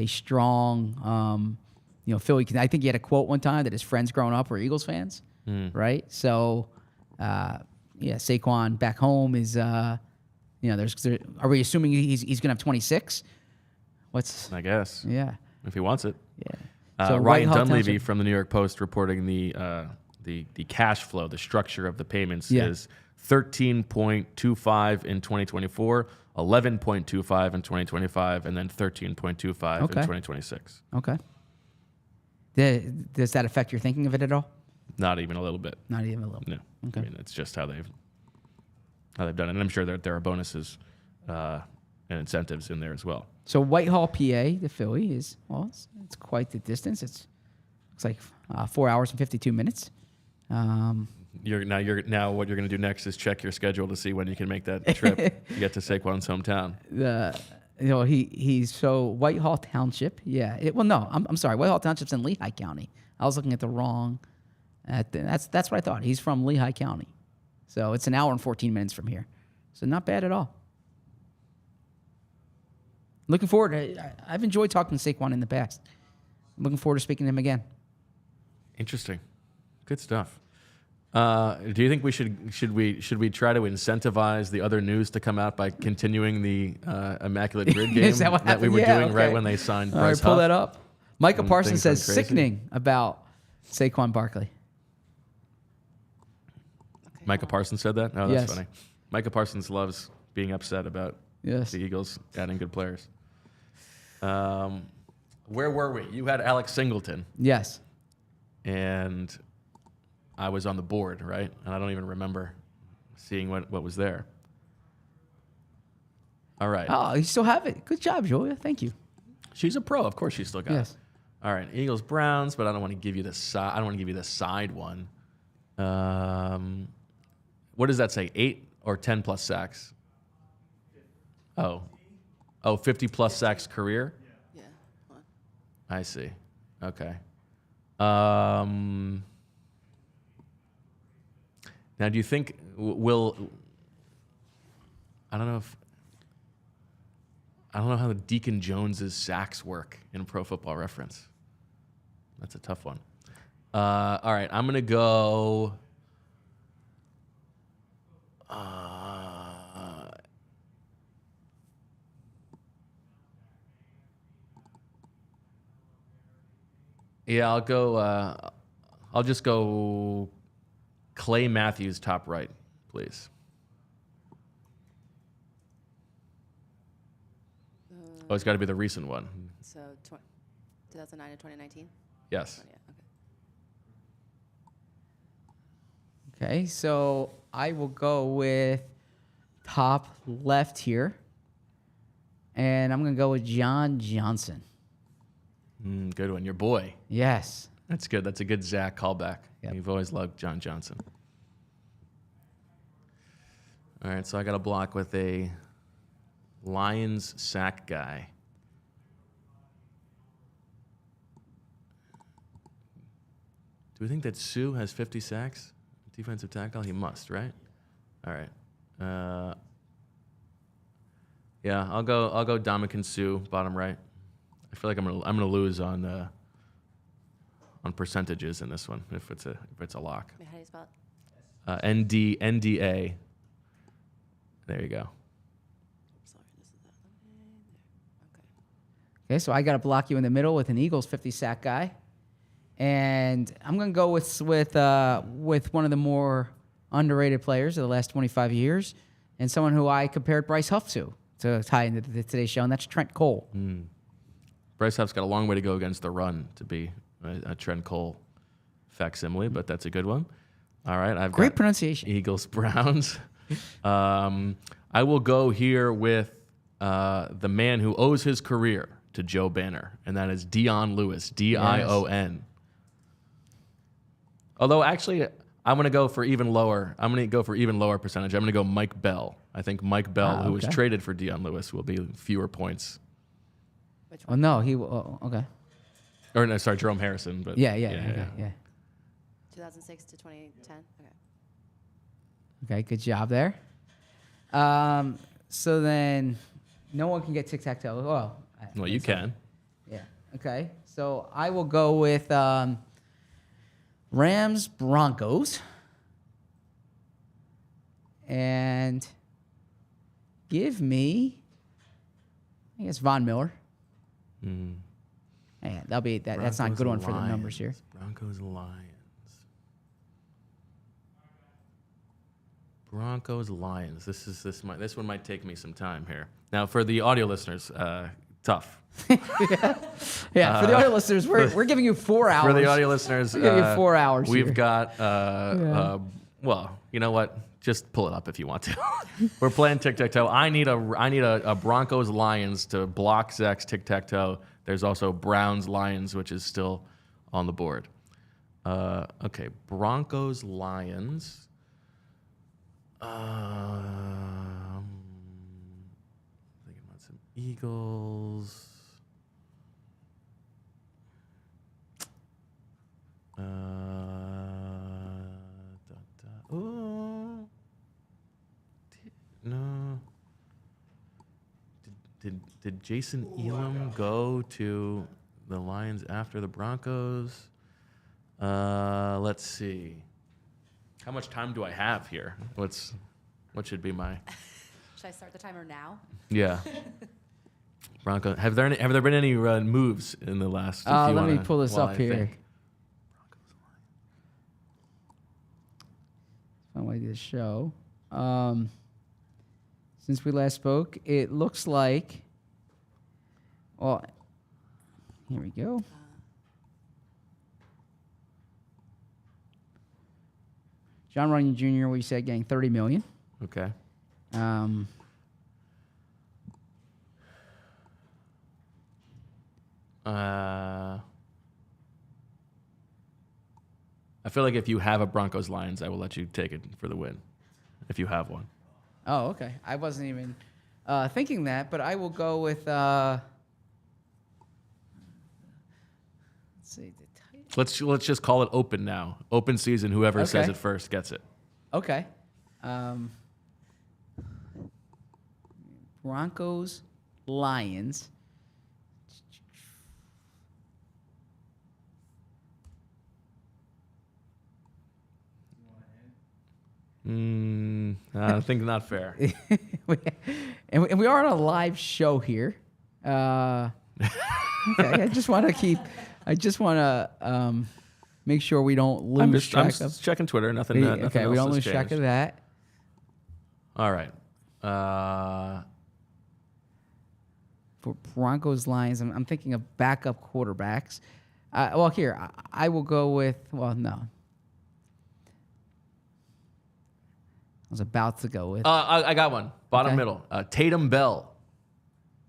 strong, Philly. I think he had a quote one time that his friends growing up were Eagles fans, right? So, Saquon back home is, are we assuming he's gonna have 26? I guess. Yeah. If he wants it. Yeah. So Ryan Whitehall Dunleavy Township from the New York Post reporting the cash flow, the structure of the payments is 13.25 in 2024, 11.25 in 2025, and then 13.25 in 2026. Okay. Does that affect your thinking of it at all? Not even a little bit. Not even a little. No. Okay. I mean, it's just how they've done it. And I'm sure that there are bonuses and incentives in there as well. So Whitehall, PA, the Philly is, it's quite the distance. Looks like 4 hours and 52 minutes. Now what you're going to do next is check your schedule to see when you can make that trip to get to Saquon's hometown. He's so Whitehall Township. Yeah. I'm sorry. Whitehall Township's in Lehigh County. I was looking at the wrong. That's what I thought. He's from Lehigh County, so it's an hour and 14 minutes from here. So not bad at all. Looking forward. I've enjoyed talking to Saquon in the past. I'm looking forward to speaking to him again. Interesting. Good stuff. Do you think we should we try to incentivize the other news to come out by continuing the Immaculate Grid game Is that what we happened? were Yeah, doing right okay. when they signed All Bryce right, pull Huff? that up. Micah When Parsons things says went crazy? sickening about Saquon Barkley. Okay, Micah hold on. Parsons said that? Oh, that's Yes. funny. Micah Parsons loves being upset about Yes. the Eagles adding good players. Where were we? You had Alex Singleton, Yes. and I was on the board, right? And I don't even remember seeing what was there. All right. Oh, you still have it. Good job, Julia. Thank you. She's a pro. Of course she's still got Yes. it. All right. Eagles, Browns, but I don't want to give you the side. I don't want to give you the side one. What does that say? 8 or 10 plus sacks? Oh, 50 plus sacks career? Yeah. Hold on. I see. Okay. Now, do you think will? I don't know how the Deacon Jones's sacks work in Pro Football Reference. That's a tough one. All right, I'm gonna go. Yeah, I'll go. I'll just go. Clay Matthews, top right, please. Oh, it's got to be the recent one. So 2009 to 2019? Yes. Oh, yeah, okay. Okay, so I will go with top left here. And I'm going to go with John Johnson. Good one. Your boy. Yes. That's good. That's a good Zach callback. Yep. You've always loved John Johnson. All right, so I got a block with a Lions sack guy. Do we think that Sue has 50 sacks? Defensive tackle? He must, right? All right. Yeah, I'll go Dominican Sue, bottom right. I feel like I'm gonna lose on percentages in this one if it's a lock. Wait, how do you spell it? NDA. There you go. Sorry, this is that. Okay. Okay, so I got to block you in the middle with an Eagles 50 sack guy. And I'm going to go with one of the more underrated players of the last 25 years and someone who I compared Bryce Huff to tie into today's show, and that's Trent Cole. Bryce Huff's got a long way to go against the run to be a Trent Cole facsimile, but that's a good one. All right, I've Great got pronunciation. Eagles, Browns. I will go here with the man who owes his career to Joe Banner, and that is Dion Lewis, Dion. Although, actually, I'm going to go for even lower. I'm going to go for even lower percentage. I'm going to go Mike Bell. I think Mike Bell, who was okay. traded for Dion Lewis, will be fewer points. Which Oh, one? no, okay. Or, no, sorry, Jerome Harrison. But Yeah. 2006 to 2010? Okay. Okay, good job there. So then no one can get tic-tac-toe. Well, You can. Yeah. Okay. So I will go with Rams Broncos and give me, I guess, Von Miller. Yeah, that'll be that. That's not a good one for the numbers here. Broncos Lions. This one might take me some time here. Now for the audio listeners, tough. Yeah, for the audio listeners, we're giving you 4 hours. For the audio listeners, We'll give you 4 hours We've here. got well, you know what? Just pull it up if you want to. We're playing tic-tac-toe. I need a Broncos Lions to block Zach's tic-tac-toe. There's also Browns Lions, which is still on the board. Okay, Broncos Lions. Thinking about some Eagles. Oh. No. Did Jason Elam go to the Lions after the Broncos? Let's see. How much time do I have here? What should be my? Should I start the timer now? Yeah. Bronco. Have there been any moves in the last? Let me pull this up here. Fun way to show. Since we last spoke, it looks like. Well, here we go. John Runyon Jr. We said getting $30 million. Okay. I feel like if you have a Broncos Lions, I will let you take it for the win. If you have one. Oh, okay. I wasn't even thinking that, but I will go with. Let's see. Let's just call it open now. Open season. Whoever says Okay. it first gets it. Okay. Broncos, Lions. I think not fair. and we are on a live show here. Okay, I just want to make sure we don't lose I'm track of. just checking Twitter. Nothing. Nothing Okay, else we don't has lose track changed. of that. All right. For Broncos, Lions, I'm thinking of backup quarterbacks. Well, here I will go with. Well, no. I was about to go with. I got one. Bottom Okay. middle. Tatum Bell.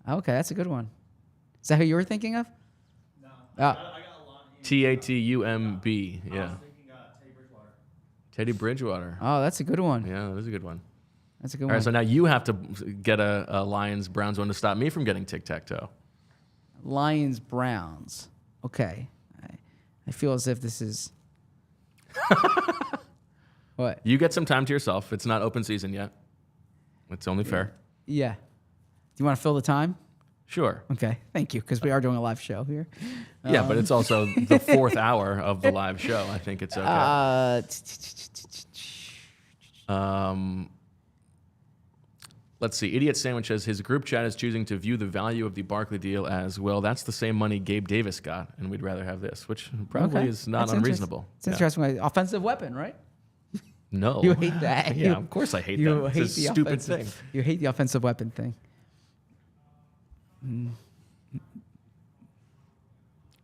Okay, that's a good one. Is that who you were thinking of? No. Oh. I got a lot. TATUMB. I Yeah. was thinking Teddy Bridgewater. Teddy Bridgewater. Oh, that's a good one. Yeah, that is a good one. That's a good All one. right, so now you have to get a Lions Browns one to stop me from getting tic-tac-toe. Lions, Browns. Okay. I feel as if this is. What? You get some time to yourself. It's not open season yet. It's only fair. Yeah. Do you want to fill the time? Sure. Okay. Thank you, because we are doing a live show here. Yeah, but it's also the fourth hour of the live show. I think it's okay. Let's see. Idiot Sandwich says his group chat is choosing to view the value of the Barkley deal as, well, that's the same money Gabe Davis got, and we'd rather have this, which probably Okay. is not That's unreasonable. It's interesting. Offensive weapon, right? No. You hate that. Yeah, You- of course I hate you that. hate It's a the stupid offensive- thing. You hate the offensive weapon thing.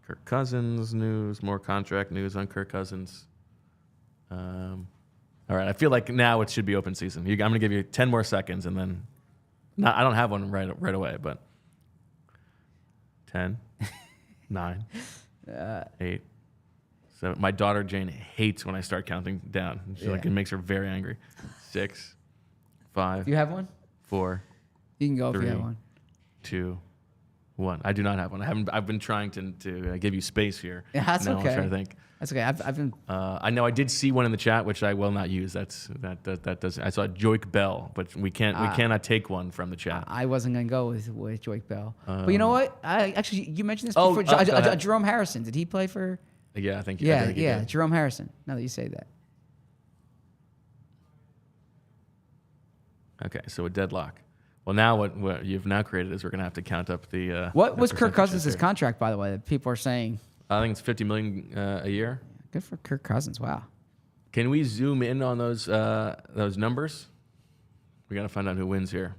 Kirk Cousins news, more contract news on Kirk Cousins. All right, I feel like now it should be open season. I'm going to give you 10 more seconds, and then I don't have one right away, but 10, 9, 8, 7. My daughter Jane hates when I start counting down. It makes her very angry. 6, 5, Do you have one? 4, You can go if you have 3, one. 2, 1. I do not have one. I've been trying to give you space here. Yeah, that's now okay. I'm trying to think. That's okay. I've been. I know I did see one in the chat, which I will not use. That does. I saw Joik Bell, but we cannot take one from the chat. I wasn't gonna go with Joik Bell, but you know what? Actually, you mentioned this Oh, before. go ahead. Jerome Harrison. Did he play for? Yeah, I think. I Yeah, think he yeah. did. Jerome Harrison. Now that you say that. Okay, so a deadlock. Well, now what you've now created is we're gonna have to count up the. What the was Kirk percentages Cousins' here. contract, by the way? That people are saying. I think it's $50 million a year. Good for Kirk Cousins. Wow. Can we zoom in on those numbers? We got to find out who wins here.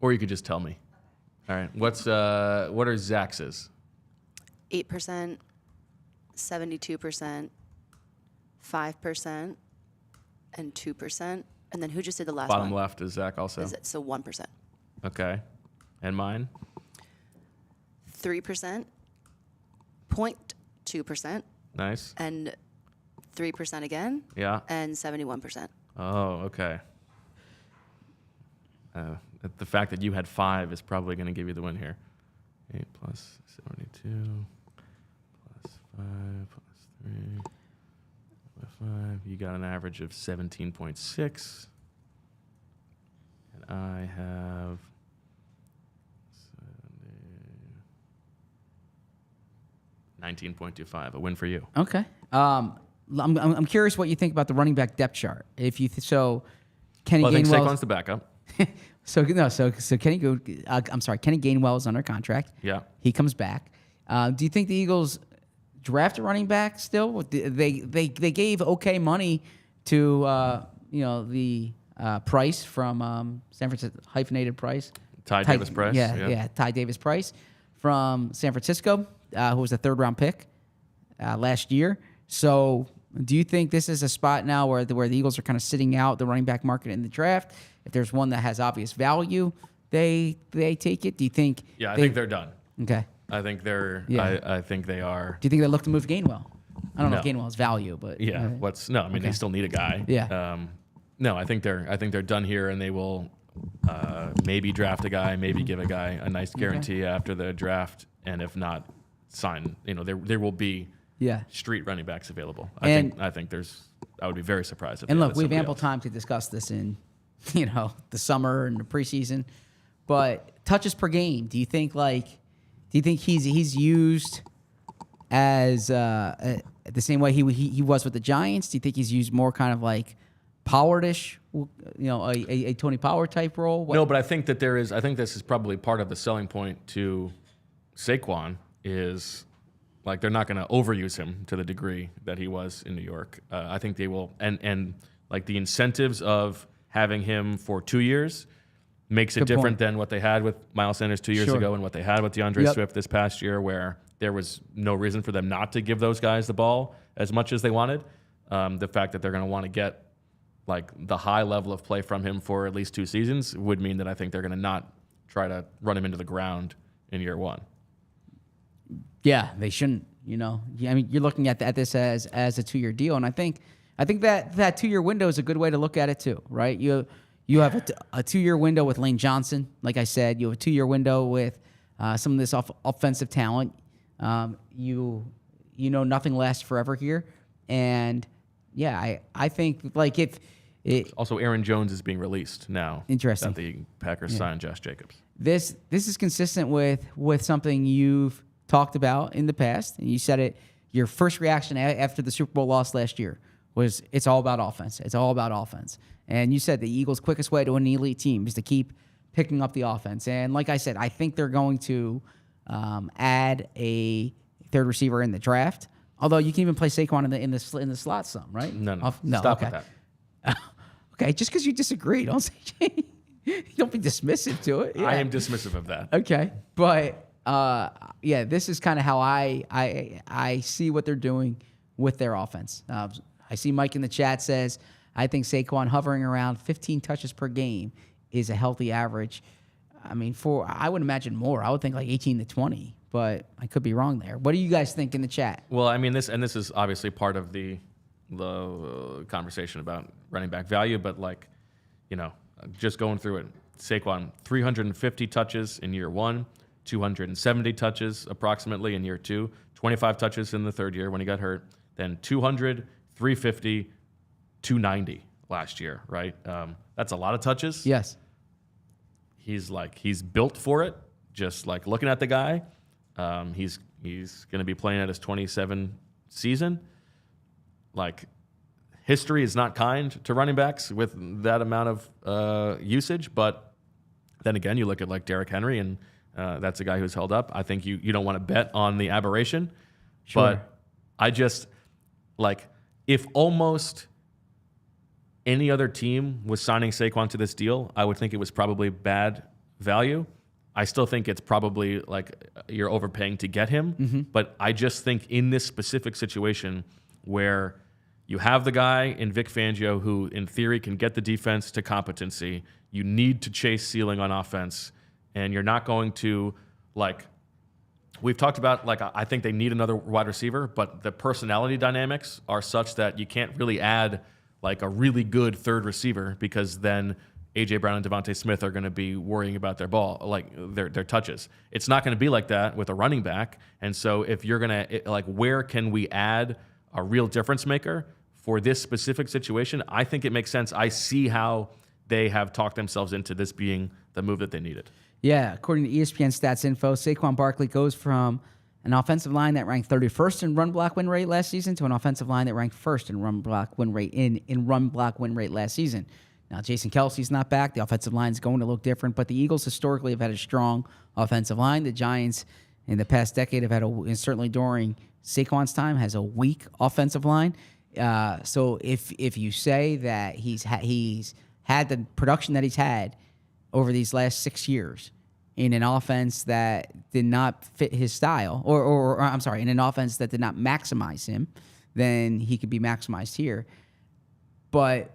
Or you could just tell me. All right. What are Zach's? 8%, 72%, 5%, and 2%. And then who just did the last Bottom one? left is Zach also. Is it so 1%? Okay. And mine? 3%, 0.2%, Nice. and 3% again, Yeah. and 71%. Oh, okay. The fact that you had 5 is probably going to give you the win here. 8 plus 72 plus 5 plus 3 plus 5. You got an average of 17.6. And I have 70. 19.25, a win for you. Okay. I'm curious what you think about the running back depth chart. If you so, Kenny Well, I think Gainwell. Saquon's the backup. So Kenny Gainwell is under contract. Yeah. He comes back. Do you think the Eagles draft a running back still? They gave okay money to the Price from San Francisco, hyphenated Price. Ty Davis Price. Yeah, Ty Davis Price from San Francisco, who was a 3rd-round pick last year. So do you think this is a spot now where the Eagles are kind of sitting out the running back market in the draft? If there's one that has obvious value, they take it. Do you think? Yeah, I think they're done. Okay. I think they're. Yeah. I think they are. Do you think they look to move Gainwell? I don't know if No. Gainwell's value, but Yeah. I mean, they still need a guy. Yeah. No, I think they're done here, and they will maybe draft a guy, maybe give a guy a nice guarantee after the draft, and if not, sign. There will be yeah. street running backs available. And- I think there's. I would be very surprised if. And they look, added we have somebody ample else. time to discuss this in, the summer and the preseason. But touches per game, do you think he's used as the same way he was with the Giants? Do you think he's used more kind of like Pollard-ish, a Tony Pollard type role? No, but I think that there is. I think this is probably part of the selling point to Saquon is like they're not going to overuse him to the degree that he was in New York. I think they will, and like the incentives of having him for 2 years makes it Good different point. than what they had with Miles Sanders 2 years Sure. ago and what they had with DeAndre Yep. Swift this past year, where there was no reason for them not to give those guys the ball as much as they wanted. The fact that they're going to want to get like the high level of play from him for at least 2 seasons would mean that I think they're going to not try to run him into the ground in year 1. Yeah, they shouldn't. I mean, you're looking at this as a 2-year deal, and I think that 2-year window is a good way to look at it too, right? You have a 2-year window with Lane Johnson, like I said. You have a 2-year window with some of this offensive talent. Nothing lasts forever here, and yeah, I think like if it. Also, Aaron Jones is being released now. Interesting. That the Packers signed Josh Jacobs. This is consistent with something you've talked about in the past, and you said it. Your first reaction after the Super Bowl loss last year was it's all about offense. It's all about offense. And you said the Eagles' quickest way to win an elite team is to keep picking up the offense. And like I said, I think they're going to add a 3rd receiver in the draft. Although you can even play Saquon in the slot some, right? No. Stop okay. with that. Okay, just because you disagree, don't say don't be dismissive to it. Yeah. I am dismissive of that. Okay, but this is kind of how I see what they're doing with their offense. I see Mike in the chat says, I think Saquon hovering around 15 touches per game is a healthy average. I mean, I would imagine more. I would think like 18 to 20, but I could be wrong there. What do you guys think in the chat? Well, I mean, this is obviously part of the conversation about running back value, but just going through it, Saquon 350 touches in year 1, 270 touches approximately in year 2, 25 touches in the 3rd year when he got hurt, then 200, 350, 290 last year, right? That's a lot of touches. Yes. He's built for it. Just like looking at the guy, he's going to be playing at his 27 season. Like, history is not kind to running backs with that amount of usage. But then again, you look at like Derrick Henry, and that's a guy who's held up. I think you don't want to bet on the aberration. Sure. But I just if almost any other team was signing Saquon to this deal, I would think it was probably bad value. I still think it's probably like you're overpaying to get him. Mm-hmm. But I just think in this specific situation where you have the guy in Vic Fangio who, in theory, can get the defense to competency, you need to chase ceiling on offense, and you're not going to, we've talked about, I think they need another wide receiver, but the personality dynamics are such that you can't really add a really good 3rd receiver, because then A.J. Brown and Devontae Smith are going to be worrying about their ball, their touches. It's not going to be like that with a running back. And so if you're going to, where can we add a real difference maker for this specific situation? I think it makes sense. I see how they have talked themselves into this being the move that they needed. Yeah, according to ESPN Stats Info, Saquon Barkley goes from an offensive line that ranked 31st in run block win rate last season to an offensive line that ranked first in run block win rate in run block win rate last season. Now, Jason Kelsey's not back. The offensive line is going to look different, but the Eagles historically have had a strong offensive line. The Giants in the past decade have had and certainly during Saquon's time, has a weak offensive line. So if you say that he's had the production that he's had over these last 6 years in an offense that did not fit his style, or I'm sorry, in an offense that did not maximize him, then he could be maximized here. But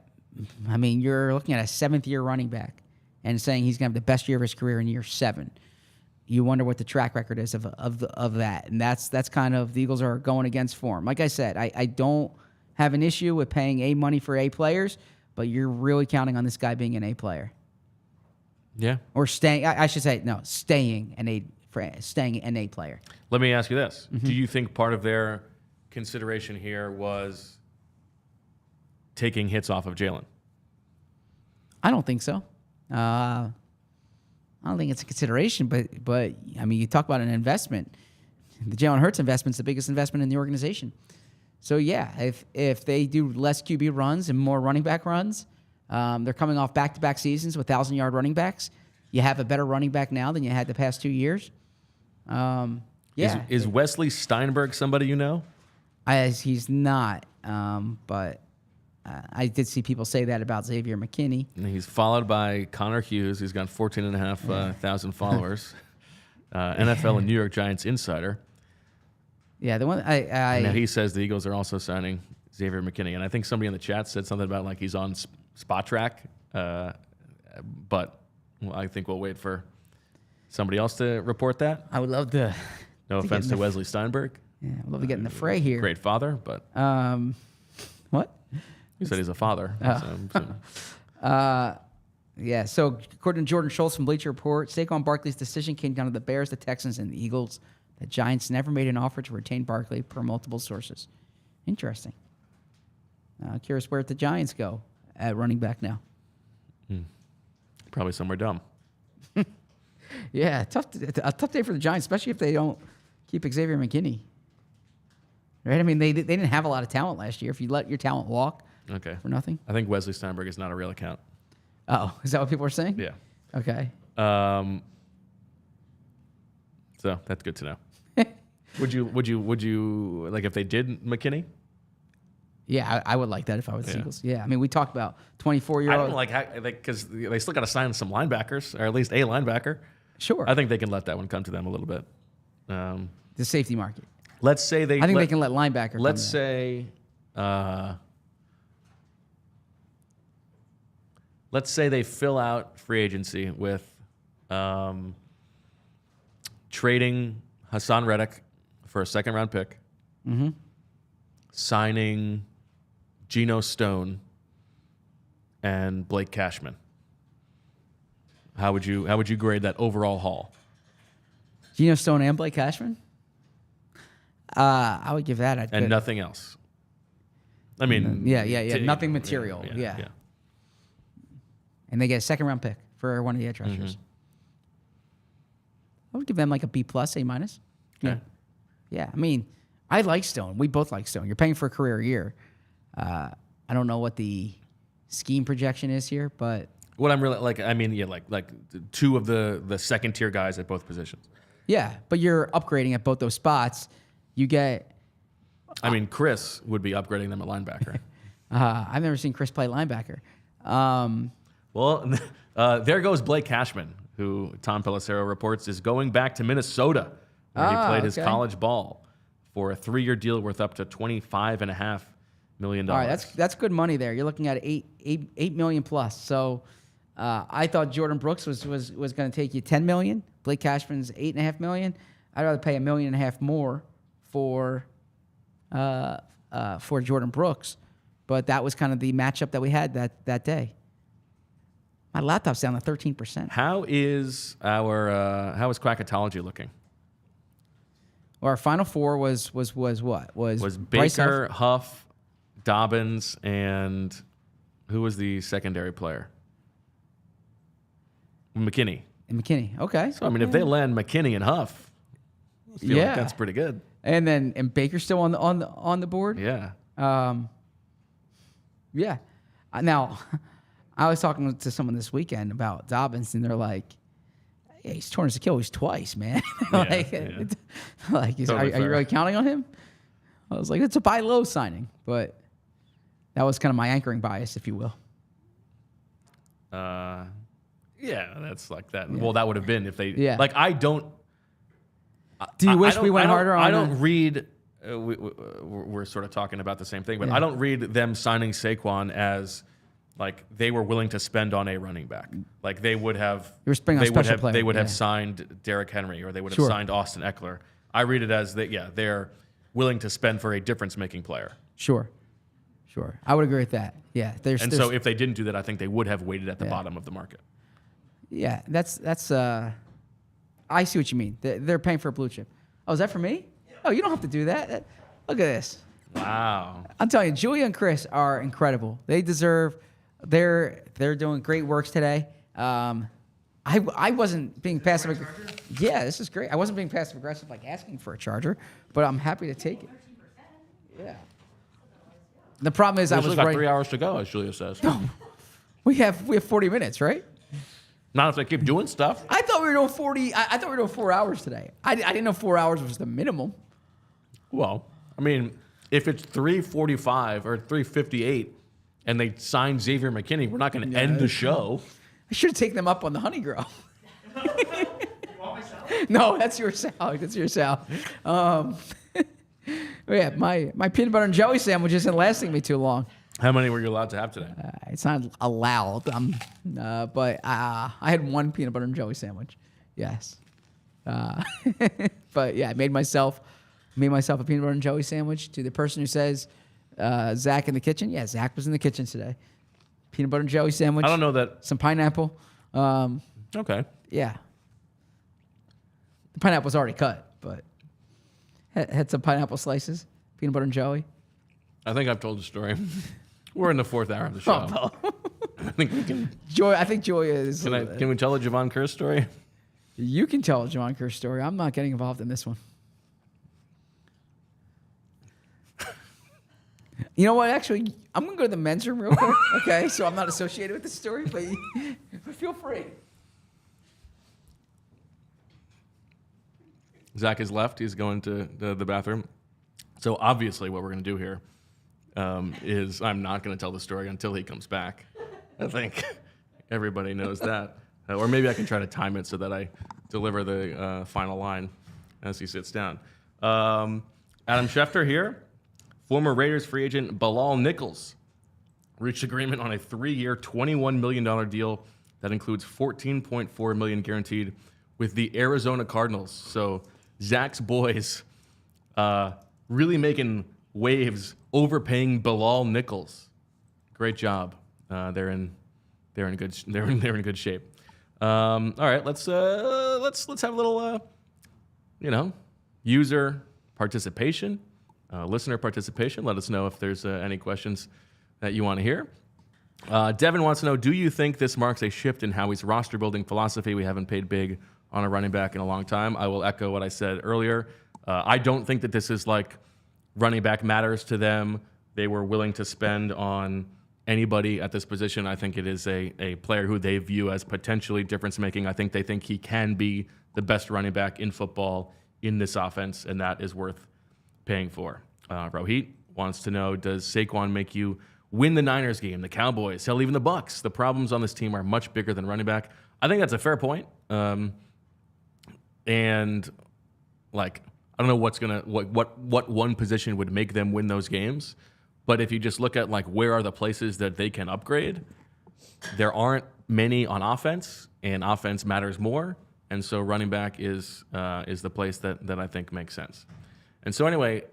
I mean, you're looking at a 7th-year running back and saying he's going to have the best year of his career in year 7. You wonder what the track record is of that. And that's kind of, the Eagles are going against form. Like I said, I don't have an issue with paying A money for A players, but you're really counting on this guy being an A player. Yeah. Or staying, I should say, no, staying an A player. Let me ask you this. Do you think part of their consideration here was taking hits off of Jalen? I don't think so. I don't think it's a consideration, but I mean, you talk about an investment. The Jalen Hurts investment's the biggest investment in the organization. So yeah, if they do less QB runs and more running back runs, they're coming off back-to-back seasons with 1,000-yard running backs. You have a better running back now than you had the past 2 years. Yeah, Is Wesley Steinberg somebody you know? He's not, but I did see people say that about Xavier McKinney. And he's followed by Connor Hughes. He's got 14,500 thousand followers. NFL and New York Giants insider. Yeah, the one And now he says the Eagles are also signing Xavier McKinney. And I think somebody in the chat said something about like he's on Spot Track. But I think we'll wait for somebody else to report that. I would love to. No offense to Wesley Steinberg. Yeah, I'd love to get in the fray here. Great father, but What? he said he's a father. Yeah, so according to Jordan Schultz from Bleacher Report, Saquon Barkley's decision came down to the Bears, the Texans, and the Eagles. The Giants never made an offer to retain Barkley, per multiple sources. Interesting. Curious where the Giants go at running back now. Probably somewhere dumb. Yeah, a tough day for the Giants, especially if they don't keep Xavier McKinney. Right? I mean, they didn't have a lot of talent last year. If you let your talent walk Okay. for nothing. I think Wesley Steinberg is not a real account. Oh, is that what people are saying? Yeah. Okay. So that's good to know. Would you like if they did McKinney? Yeah, I would like that if I was the Yeah. Eagles. Yeah, I mean, we talked about 24-year-old. I don't like how because they still got to sign some linebackers, or at least a linebacker. Sure. I think they can let that one come to them a little bit. The safety market. Let's say they. I think they can let linebacker. Let's come in. say. Let's say they fill out free agency with trading Hassan Reddick for a second-round pick, signing Geno Stone and Blake Cashman. How would you grade that overall haul? Geno Stone and Blake Cashman. I would give that a And good, nothing else. I mean, yeah. Nothing material. Yeah. And they get a second-round pick for one of the edge rushers. I would give them like a B+, A-. Okay. Yeah, I mean, I like Stone. We both like Stone. You're paying for a career year. I don't know what the scheme projection is here, but What I'm really like, I mean, like two of the second tier guys at both positions. yeah, but you're upgrading at both those spots. You get. I mean, Chris would be upgrading them at linebacker. I've never seen Chris play linebacker. Well, there goes Blake Cashman, who Tom Pelissero reports is going back to Minnesota, where he played his college ball for a 3-year deal worth up to $25.5 million. All right, that's good money there. You're looking at $8 million plus. So I thought Jordan Brooks was going to take you $10 million. Blake Cashman's $8.5 million. I'd rather pay $1.5 million more for Jordan Brooks, but that was kind of the matchup that we had that day. My laptop's down to 13%. How is Quackatology looking? Well, our final four was what? Was Bryce Baker, Huff? Huff, Dobbins, and who was the secondary player? McKinney. And McKinney. Okay. So I mean, if they land McKinney and Huff, feel Yeah. like that's pretty good. And Baker's still on the board. Yeah. Yeah. Now, I was talking to someone this weekend about Dobbins, and they're like, "Yeah, he's torn his Achilles twice, man." like, yeah. like, Totally are you fair. really counting on him? I was like, it's a buy low signing, but that was kind of my anchoring bias, if you will. Yeah, that's like that. Well, that would have been if they. Yeah. Like I don't. Do you I wish don't- we went I don't- harder on? I don't read. We're sort of talking about the same thing, but I don't read them signing Saquon as like they were willing to spend on a running back. Like they would have. You're spending on they would special have. player, They would have yeah. signed Derrick Henry, or they would have Sure. signed Austin Eckler. I read it as that. Yeah, they're willing to spend for a difference-making player. Sure. I would agree with that. Yeah. And so if they didn't do that, I think they would have waited at the bottom of the market. yeah, that's. I see what you mean. They're paying for a blue chip. Oh, is that for me? Oh, you don't have to do that. Look at this. Wow. I'm telling you, Julia and Chris are incredible. They deserve. They're doing great works today. I wasn't being passive. Yeah, this is great. I wasn't being passive aggressive, like asking for a charger, but I'm happy to take it. Yeah. The problem is We I was still got right. 3 hours to go, as Julia says. We have 40 minutes, right? Not if they keep doing stuff. I thought we were doing 40. I thought we were doing 4 hours today. I didn't know 4 hours was the minimum. Well, I mean, if it's 3:45 or 3:58 and they sign Xavier McKinney, we're not going to end the show. I should have taken them up on the honey girl. You want my salad? No, that's your salad. That's your salad. Yeah, my peanut butter and jelly sandwich isn't lasting me too long. How many were you allowed to have today? It's not allowed. But I had one peanut butter and jelly sandwich. Yes. But yeah, I made myself a peanut butter and jelly sandwich. To the person who says Zach in the kitchen, yeah, Zach was in the kitchen today. Peanut butter and jelly sandwich. I don't know that. Some pineapple. Okay. Yeah. The pineapple was already cut, but had some pineapple slices, peanut butter and jelly. I think I've told the story. We're in the 4th hour of the show. Oh, I think we can. I think Joy is. Can we tell a Javon Kerr story? You can tell a John Kerr story. I'm not getting involved in this one. You know what? Actually, I'm going to go to the men's room real quick. Okay, so I'm not associated with this story, but feel free. Zach has left. He's going to the bathroom. So obviously, what we're going to do here is I'm not going to tell the story until he comes back. I think everybody knows that. Or maybe I can try to time it so that I deliver the final line as he sits down. Adam Schefter here. Former Raiders free agent Bilal Nichols reached agreement on a 3-year, $21 million deal that includes $14.4 million guaranteed with the Arizona Cardinals. So Zach's boys really making waves, overpaying Bilal Nichols. Great job. They're in good shape. All right, let's have a little user participation, listener participation. Let us know if there's any questions that you want to hear. Devin wants to know, do you think this marks a shift in Howie's roster building philosophy? We haven't paid big on a running back in a long time. I will echo what I said earlier. I don't think that this is like running back matters to them. They were willing to spend on anybody at this position. I think it is a player who they view as potentially difference-making. I think they think he can be the best running back in football in this offense, and that is worth paying for. Rohit wants to know, does Saquon make you win the Niners game, the Cowboys, hell, even the Bucks? The problems on this team are much bigger than running back. I think that's a fair point. And like, I don't know what one position would make them win those games. But if you just look at like where are the places that they can upgrade, there aren't many on offense, and offense matters more. And so running back is the place that I think makes sense. And so anyway,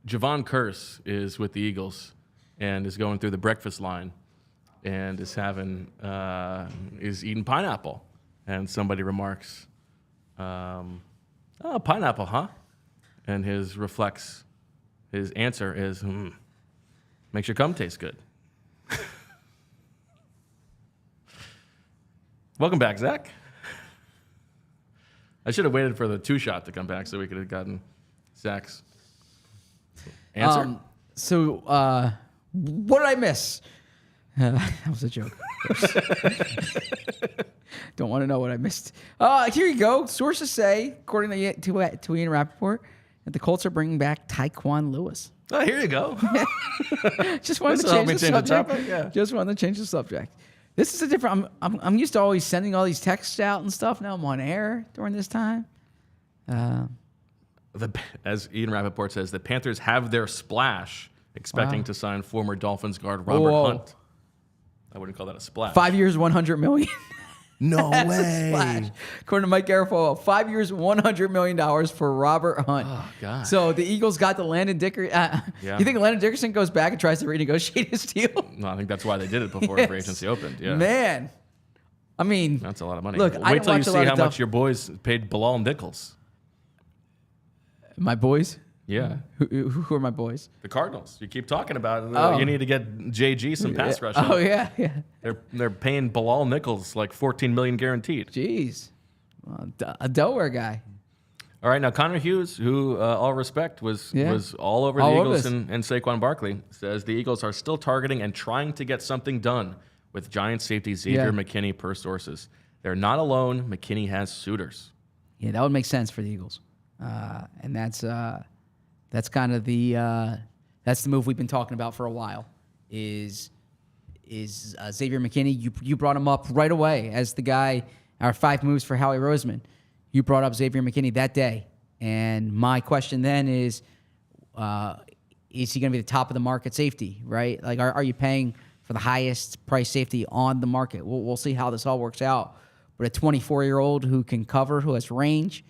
Javon Curse is with the Eagles and is going through the breakfast line and is eating pineapple. And somebody remarks, "Oh, pineapple, huh?" And his answer is, "Makes your cum taste good." Welcome back, Zach. I should have waited for the 2-shot to come back so we could have gotten sacks. Answer? What did I miss? That was a joke. Don't want to know what I missed. Here you go. Sources say, according to Ian Rappaport, that the Colts are bringing back Tyquan Lewis. Oh, here you go. Just wanted to This'll help change me the change the subject. topic, yeah. Just wanted to change the subject. This is a different. I'm used to always sending all these texts out and stuff. Now I'm on air during this time. As Ian Rappaport says, the Panthers have their splash, expecting to sign former Dolphins guard Robert Hunt. I wouldn't call that a splash. 5 years, $100 million. No That's way. a splash. According to Mike Garafolo, 5 years, $100 million for Robert Hunt. Oh, God. So the Eagles got the Landon Dickerson. Yeah. You think Landon Dickerson goes back and tries to renegotiate his deal? No, I think that's why they did it before Yes. free agency opened. Yeah. Man. I mean, That's a lot of money. Look, I Wait don't till you watch a see lot how of much stuff. your boys paid Bilal Nichols. my boys. Yeah. Who are my boys? The Cardinals. You keep talking about it. Oh. You need to get JG some pass rush. Oh, yeah. They're paying Bilal Nichols like $14 million guaranteed. Jeez. Well, a Delaware guy. All right, now Connor Hughes, who all respect was all over the All over Eagles this. and Saquon Barkley, says the Eagles are still targeting and trying to get something done with Giants safety Xavier McKinney per sources. They're not alone. McKinney has suitors. Yeah, that would make sense for the Eagles. And that's kind of the that's the move we've been talking about for a while. Is Xavier McKinney? You brought him up right away as the guy. Our 5 moves for Howie Roseman. You brought up Xavier McKinney that day, and my question then is he going to be the top of the market safety? Right? Like, are you paying for the highest price safety on the market? We'll see how this all works out. But a 24-year-old who can cover, who has range,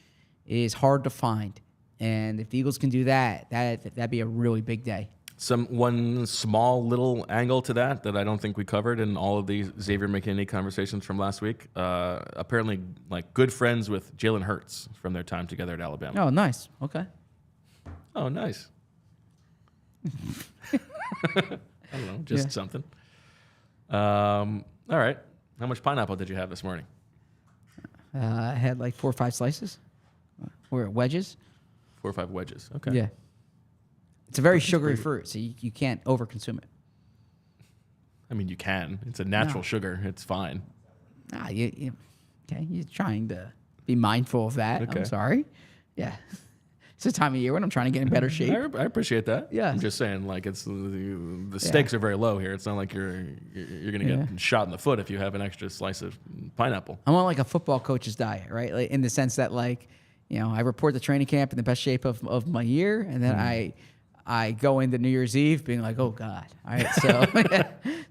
is hard to find. And if the Eagles can do that, that'd be a really big day. One small little angle to that I don't think we covered in all of these Xavier McKinney conversations from last week. Apparently, like good friends with Jalen Hurts from their time together at Alabama. Oh, nice. Okay. Oh, nice. I don't know, just something. All right. How much pineapple did you have this morning? I had like 4 or 5 slices. Or wedges. 4 or 5 wedges. Okay. Yeah. It's a very sugary fruit, so you can't overconsume it. I mean, you can. It's a natural sugar. It's fine. Okay, you're trying to be mindful of that. Okay. I'm sorry. Yeah. It's the time of year when I'm trying to get in better shape. I appreciate that. Yeah. I'm just saying, like, it's the stakes are very low here. It's not like you're going to get shot in the foot if you have an extra slice of pineapple. I'm on like a football coach's diet, right? Like, in the sense that, like, I report the training camp in the best shape of my year, and then I go into New Year's Eve being like, oh God. All right.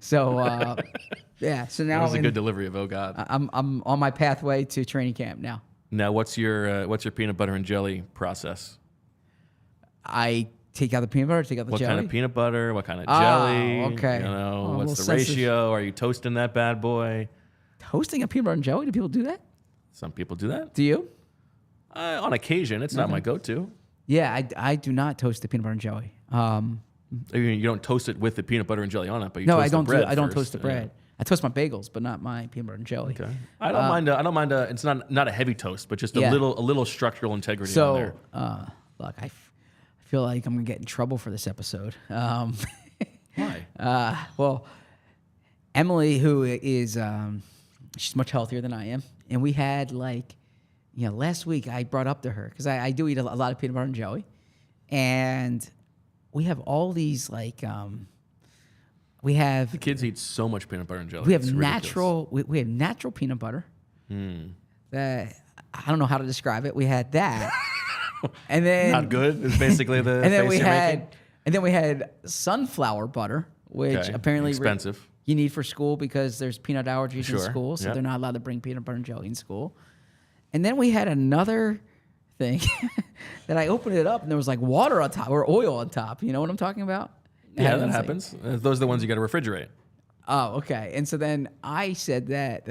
So So now That was a good delivery of "Oh God." I'm on my pathway to training camp now. Now, what's your peanut butter and jelly process? I take out the peanut butter, take out the What jelly. kind of peanut butter? What kind of jelly? Okay. What's the little ratio? Are you toasting that bad boy? Toasting a peanut butter and jelly? Do people do that? Some people do that. Do you? On occasion, it's not my go-to. Yeah, I do not toast the peanut butter and jelly. You don't toast it with the peanut butter and jelly on it, but you No, toast I don't. the bread I don't first. toast the bread. I toast my bagels, but not my peanut butter and jelly. Okay. I don't mind. It's not a heavy toast, but just a little structural integrity on there. So, look, I feel like I'm gonna get in trouble for this episode. Why? Well, Emily, who is she's much healthier than I am, and we had last week I brought up to her because I do eat a lot of peanut butter and jelly, and we have all these we have The kids eat so much peanut butter and jelly. we have It's natural we have natural peanut butter. That I don't know how to describe it. We had that, and then ridiculous. Not good. Is basically the and then face we you're had making? and then we had sunflower butter, which Okay. apparently Expensive. you need for school because there's peanut allergies in Sure. school, so Yeah. they're not allowed to bring peanut butter and jelly in school. And then we had another thing that I opened it up and there was like water on top or oil on top. You know what I'm talking about? Yeah, And that it's like, happens. Those are the ones you got to refrigerate. oh, okay. And so then I said that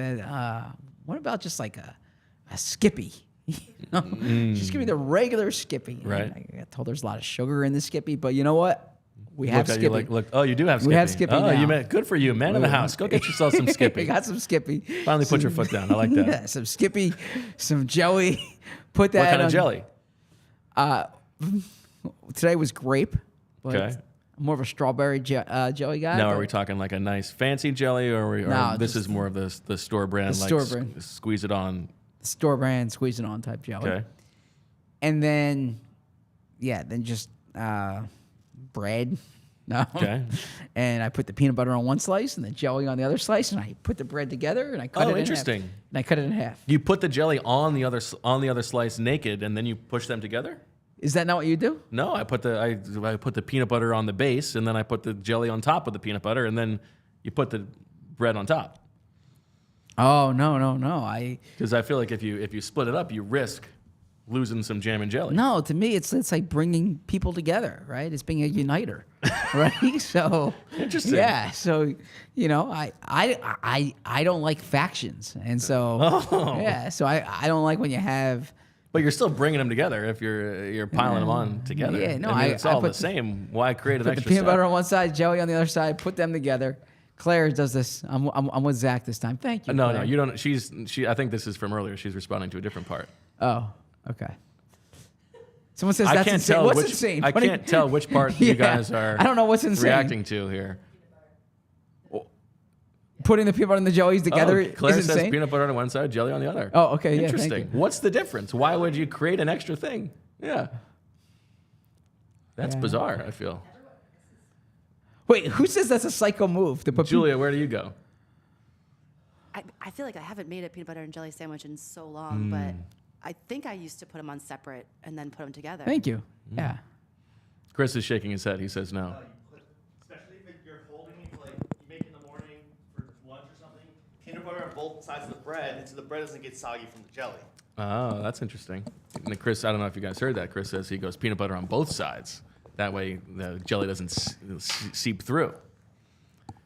what about just like a Skippy? Just give me the regular Skippy. And Right. I got told there's a lot of sugar in the Skippy, but you know what? We have Look at Skippy. you like, look. Oh, you do have Skippy. We have Skippy Oh, now. good for you, man in the house. Go get yourself some We Skippy. got some Skippy. Finally put your foot down. I like that. Yeah, some Skippy, some jelly, Put that. What kind on, of jelly? Today was grape. But Okay. I'm more of a strawberry jelly guy. Now, are but we talking like a nice fancy jelly, or No, this just is more of the store brand, like store brand. squeeze it on? store brand squeeze it on type jelly. Okay. And then, then just bread. No. Okay. And I put the peanut butter on one slice and the jelly on the other slice, and I put the bread together and I cut it in interesting. half. And I cut it in half. You put the jelly on the other slice naked, and then you push them together. Is that not what you do? No, I put the peanut butter on the base, and then I put the jelly on top of the peanut butter, and then you put the bread on top. Oh no! Because I feel like if you split it up, you risk losing some jam and jelly. No, to me it's like bringing people together, right? It's being a uniter, right? So Interesting. Yeah, so I don't like factions, and so so I don't like when you have. But you're still bringing them together if you're piling them on together. Yeah, no, I mean, it's I all put the same. Why create an Put the extra peanut step? butter on one side, jelly on the other side. Put them together. Claire does this. I'm with Zach this time. Thank you. No, Claire. you don't. She. I think this is from earlier. She's responding to a different part. Oh, okay. Someone says I that's can't insane. tell What's which. insane? I What do you- can't tell which part Yeah, you guys are. I don't know what's insane. reacting to here. Putting the peanut butter and the jellies together Claire is says insane. peanut butter on one side, jelly on the other. Oh, okay, yeah, thank Interesting. you. What's the difference? Why would you create an extra thing? Yeah. That's Yeah. bizarre, I feel. Wait, who says that's a psycho move to put? Julia, where do you go? I feel like I haven't made a peanut butter and jelly sandwich in so long, but I think I used to put them on separate and then put them together. Thank you. Yeah. Chris is shaking his head. He says no. You put, especially if you're holding it, like you make in the morning for lunch or something, peanut butter on both sides of the bread, and so the bread doesn't get soggy from the jelly. Oh, that's interesting. And then Chris, I don't know if you guys heard that. Chris says he goes peanut butter on both sides. That way the jelly doesn't seep through.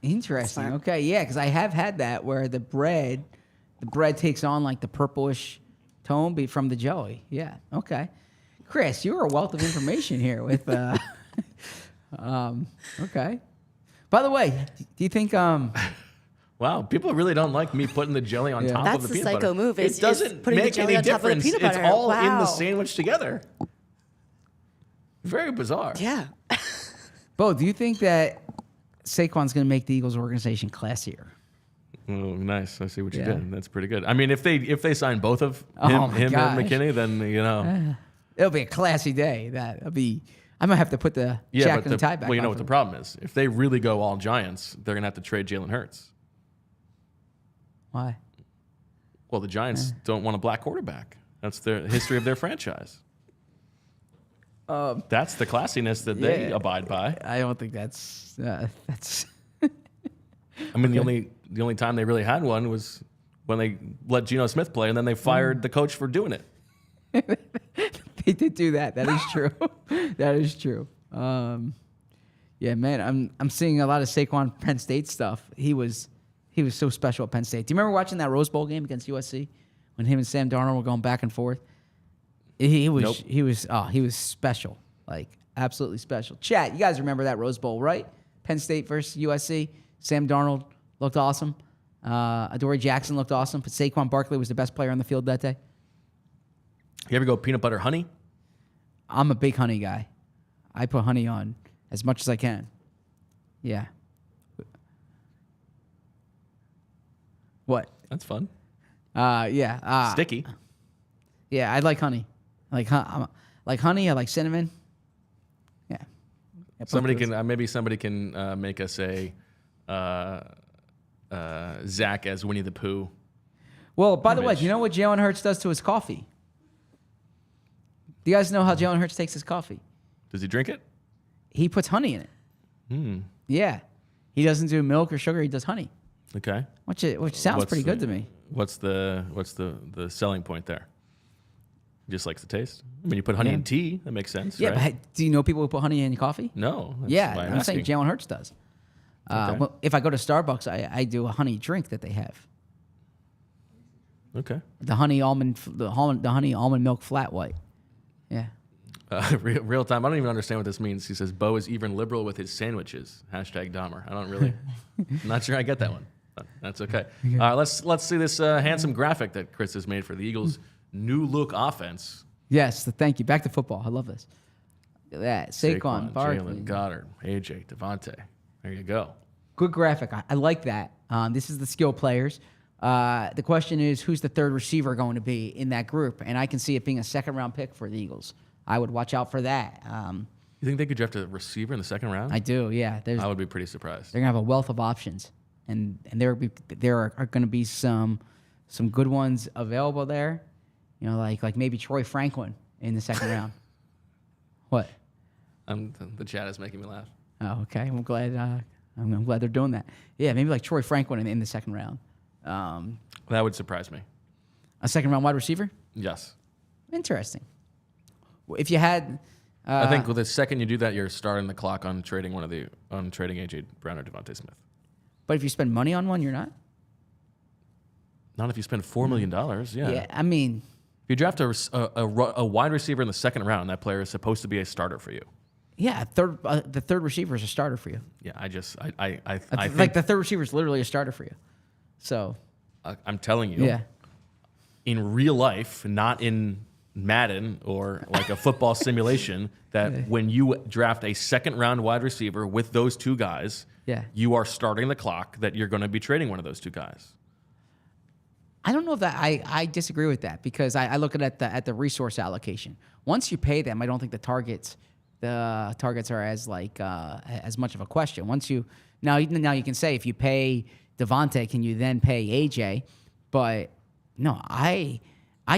Interesting. Smart. Okay, yeah, because I have had that where the bread takes on like the purplish tone from the jelly. Yeah. Okay. Chris, you're a wealth of information here with. Okay. By the way, do you think? Wow, people really don't like me putting the jelly on Yeah. top That's of the the peanut psycho butter. move, is It doesn't putting the make jelly any on top of the difference. peanut It's butter. all in the Wow. sandwich together. Very bizarre. Yeah. Bo, do you think that Saquon's going to make the Eagles organization classier? Oh, nice. I see what you Yeah. did. That's pretty good. I mean, if they sign both of Oh him, my and gosh. McKinney, then It'll be a classy day. That'll be. I might have to put the yeah. jacket But and tie back. well, you know on what for the problem is? If they really go all Giants, they're gonna have to trade Jalen Hurts. Why? Well, the Giants don't want a black quarterback. That's the history of their franchise. That's the classiness that they yeah. abide by. I don't think that's. That's. I mean, the only time they really had one was when they let Geno Smith play, and then they fired the coach for doing it. They did do that. That is true. That is true. Yeah, man. I'm seeing a lot of Saquon Penn State stuff. He was so special at Penn State. Do you remember watching that Rose Bowl game against USC when him and Sam Darnold were going back and forth? He was Nope. he was special, like absolutely special. Chat, you guys remember that Rose Bowl, right? Penn State versus USC. Sam Darnold looked awesome. Adoree Jackson looked awesome, but Saquon Barkley was the best player on the field that day. You ever go peanut butter honey? I'm a big honey guy. I put honey on as much as I can. Yeah. What? That's fun. Yeah. Sticky. Yeah, I like honey. Like honey. I like cinnamon. Yeah. Yeah, Somebody both of those. can maybe somebody can make us a Zach as Winnie the Pooh. Well, by the way, image. do you know what Jalen Hurts does to his coffee? Do you guys know how Jalen Hurts takes his coffee? Does he drink it? He puts honey in it. Yeah. He doesn't do milk or sugar. He does honey, Okay. which sounds What's pretty good to me. What's the selling point there? He just likes the taste. I mean, you put honey in tea. That makes sense. Yeah, right? but do you know people who put honey in coffee? No. That's Yeah, why I'm saying asking. Jalen Hurts does. Okay. Well, if I go to Starbucks, I do a honey drink that they have. Okay. The honey almond milk flat white. Yeah. Real time. I don't even understand what this means. He says Bo is even liberal with his sandwiches. Hashtag Dahmer. I don't really. Not sure I get that one. But that's okay. Let's see this handsome graphic that Chris has made for the Eagles new look offense. Yes, thank you. Back to football. I love this. Look at that. Saquon Barkley. Jalen, Goddard, AJ, Devontae. There you go. Good graphic. I like that. This is the skill players. The question is, who's the third receiver going to be in that group? And I can see it being a second-round pick for the Eagles. I would watch out for that. You think they could draft a receiver in the second round? I do, yeah. I would be pretty surprised. They're going to have a wealth of options. And there are going to be some good ones available there. You know, like maybe Troy Franklin in the second round. What? The chat is making me laugh. Oh, okay. I'm glad. I'm glad they're doing that. Yeah, maybe like Troy Franklin in the second round. That would surprise me. A second round wide receiver. Yes. Interesting. If you had, I think the second you do that, you're starting the clock on trading trading AJ Brown or Devontae Smith. but if you spend money on one, you're not. Not if you spend $4 million. Yeah. Yeah, I mean, If you draft a wide receiver in the second round, that player is supposed to be a starter for you. yeah, the third receiver is a starter for you. Yeah, I Like think, the third receiver is literally a starter for you. So I'm telling you, yeah, in real life, not in Madden or like a football simulation, that when you draft a second round wide receiver with those two guys, Yeah. you are starting the clock that you're going to be trading one of those two guys. I don't know if that I disagree with that because I look at the resource allocation. Once you pay them, I don't think the targets are as as much of a question. Once you now you can say if you pay Devontae, can you then pay AJ? But no, I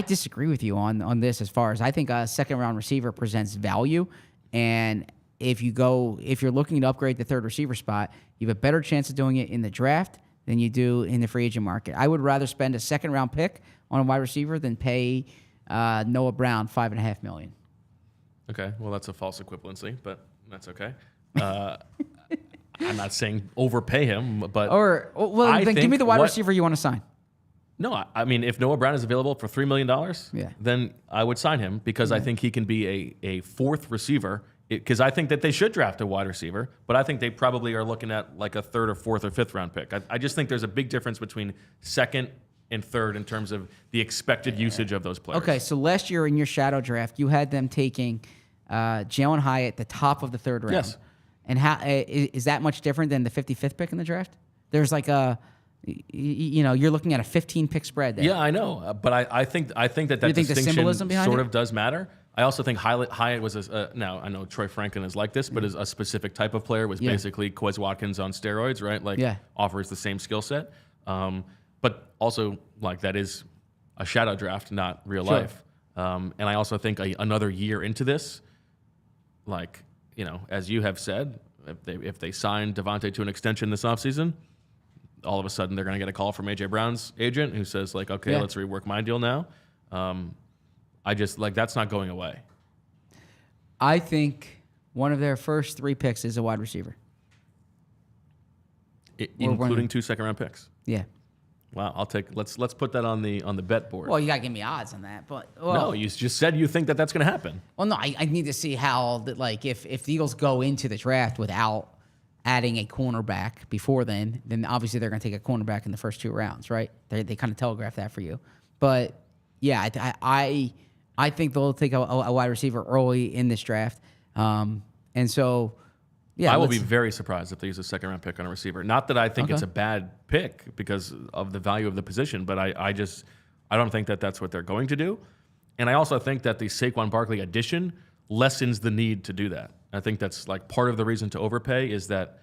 disagree with you on this as far as I think a second round receiver presents value, and if you're looking to upgrade the third receiver spot, you have a better chance of doing it in the draft than you do in the free agent market. I would rather spend a second round pick on a wide receiver than pay Noah Brown $5.5 million. Okay, well, that's a false equivalency, but that's okay. I'm not saying overpay him, but Then give me the wide receiver you want to sign. No, I mean, if Noah Brown is available for $3 million, Yeah. then I would sign him because I think he can be a fourth receiver. Because I think that they should draft a wide receiver, but I think they probably are looking at like a third or fourth or fifth round pick. I just think there's a big difference between second and third in terms of the expected usage of those players. Okay, so last year in your shadow draft, you had them taking Jalen Hyatt at the top of the third round. Yes. And how is that much different than the 55th pick in the draft? There's like you're looking at a 15 pick spread there. Yeah, I know, but I think that You think the distinction symbolism behind sort it? of does matter. I also think Hyatt was now I know Troy Franklin is like this, but is a specific type of player. Was Yeah. basically Quez Watkins on steroids, right? Like offers the same skill set, but also like that is a shadow draft, not real Sure. life. And I also think another year into this, like as you have said, if they sign Devontae to an extension this offseason, all of a sudden they're going to get a call from AJ Brown's agent who says like, okay, Yeah. let's rework my deal now. I just that's not going away. I think one of their first 3 picks is a wide receiver. Including 2 second round picks. Yeah. Wow, I'll take. Let's put that on the bet board. Well, you gotta give me odds on that, but no, you just said you think that's going to happen. Well, no, I need to see how if the Eagles go into the draft without adding a cornerback before then obviously they're going to take a cornerback in the first 2 rounds, right? They kind of telegraph that for you, but yeah, I think they'll take a wide receiver early in this draft, and so yeah, I will be very surprised if they use a second round pick on a receiver. Not that I think it's a bad pick because of the value of the position, but I don't think that that's what they're going to do. And I also think that the Saquon Barkley addition lessens the need to do that. I think that's like part of the reason to overpay is that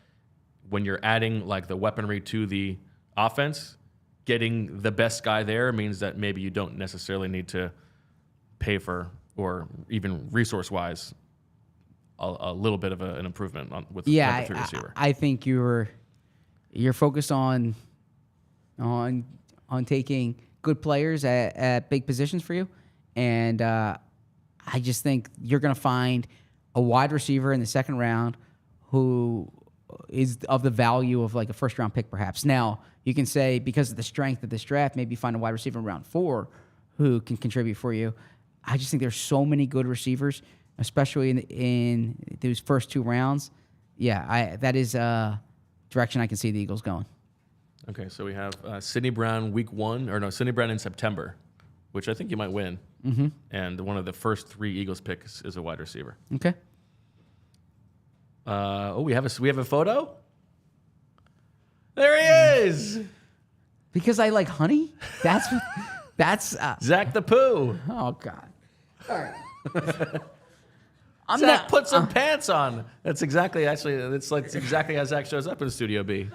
when you're adding like the weaponry to the offense, getting the best guy there means that maybe you don't necessarily need to pay for or even resource-wise a little bit of an improvement with number 3 receiver. I think you're focused on taking good players at big positions for you, and I just think you're going to find a wide receiver in the second round who is of the value of like a first round pick perhaps. Now, you can say because of the strength of this draft, maybe find a wide receiver in round 4 who can contribute for you. I just think there's so many good receivers, especially in those first 2 rounds. Yeah, that is a direction I can see the Eagles going. Okay, so we have Sidney Brown Sidney Brown in September which I think you might win. Mm-hmm. And one of the first 3 Eagles picks is a wide receiver. Okay. We have a photo. There he is, Because I like honey. That's Zach the Pooh. oh god. All right. I'm Zach not. put some pants on. That's exactly it's exactly how Zach shows up in Studio B.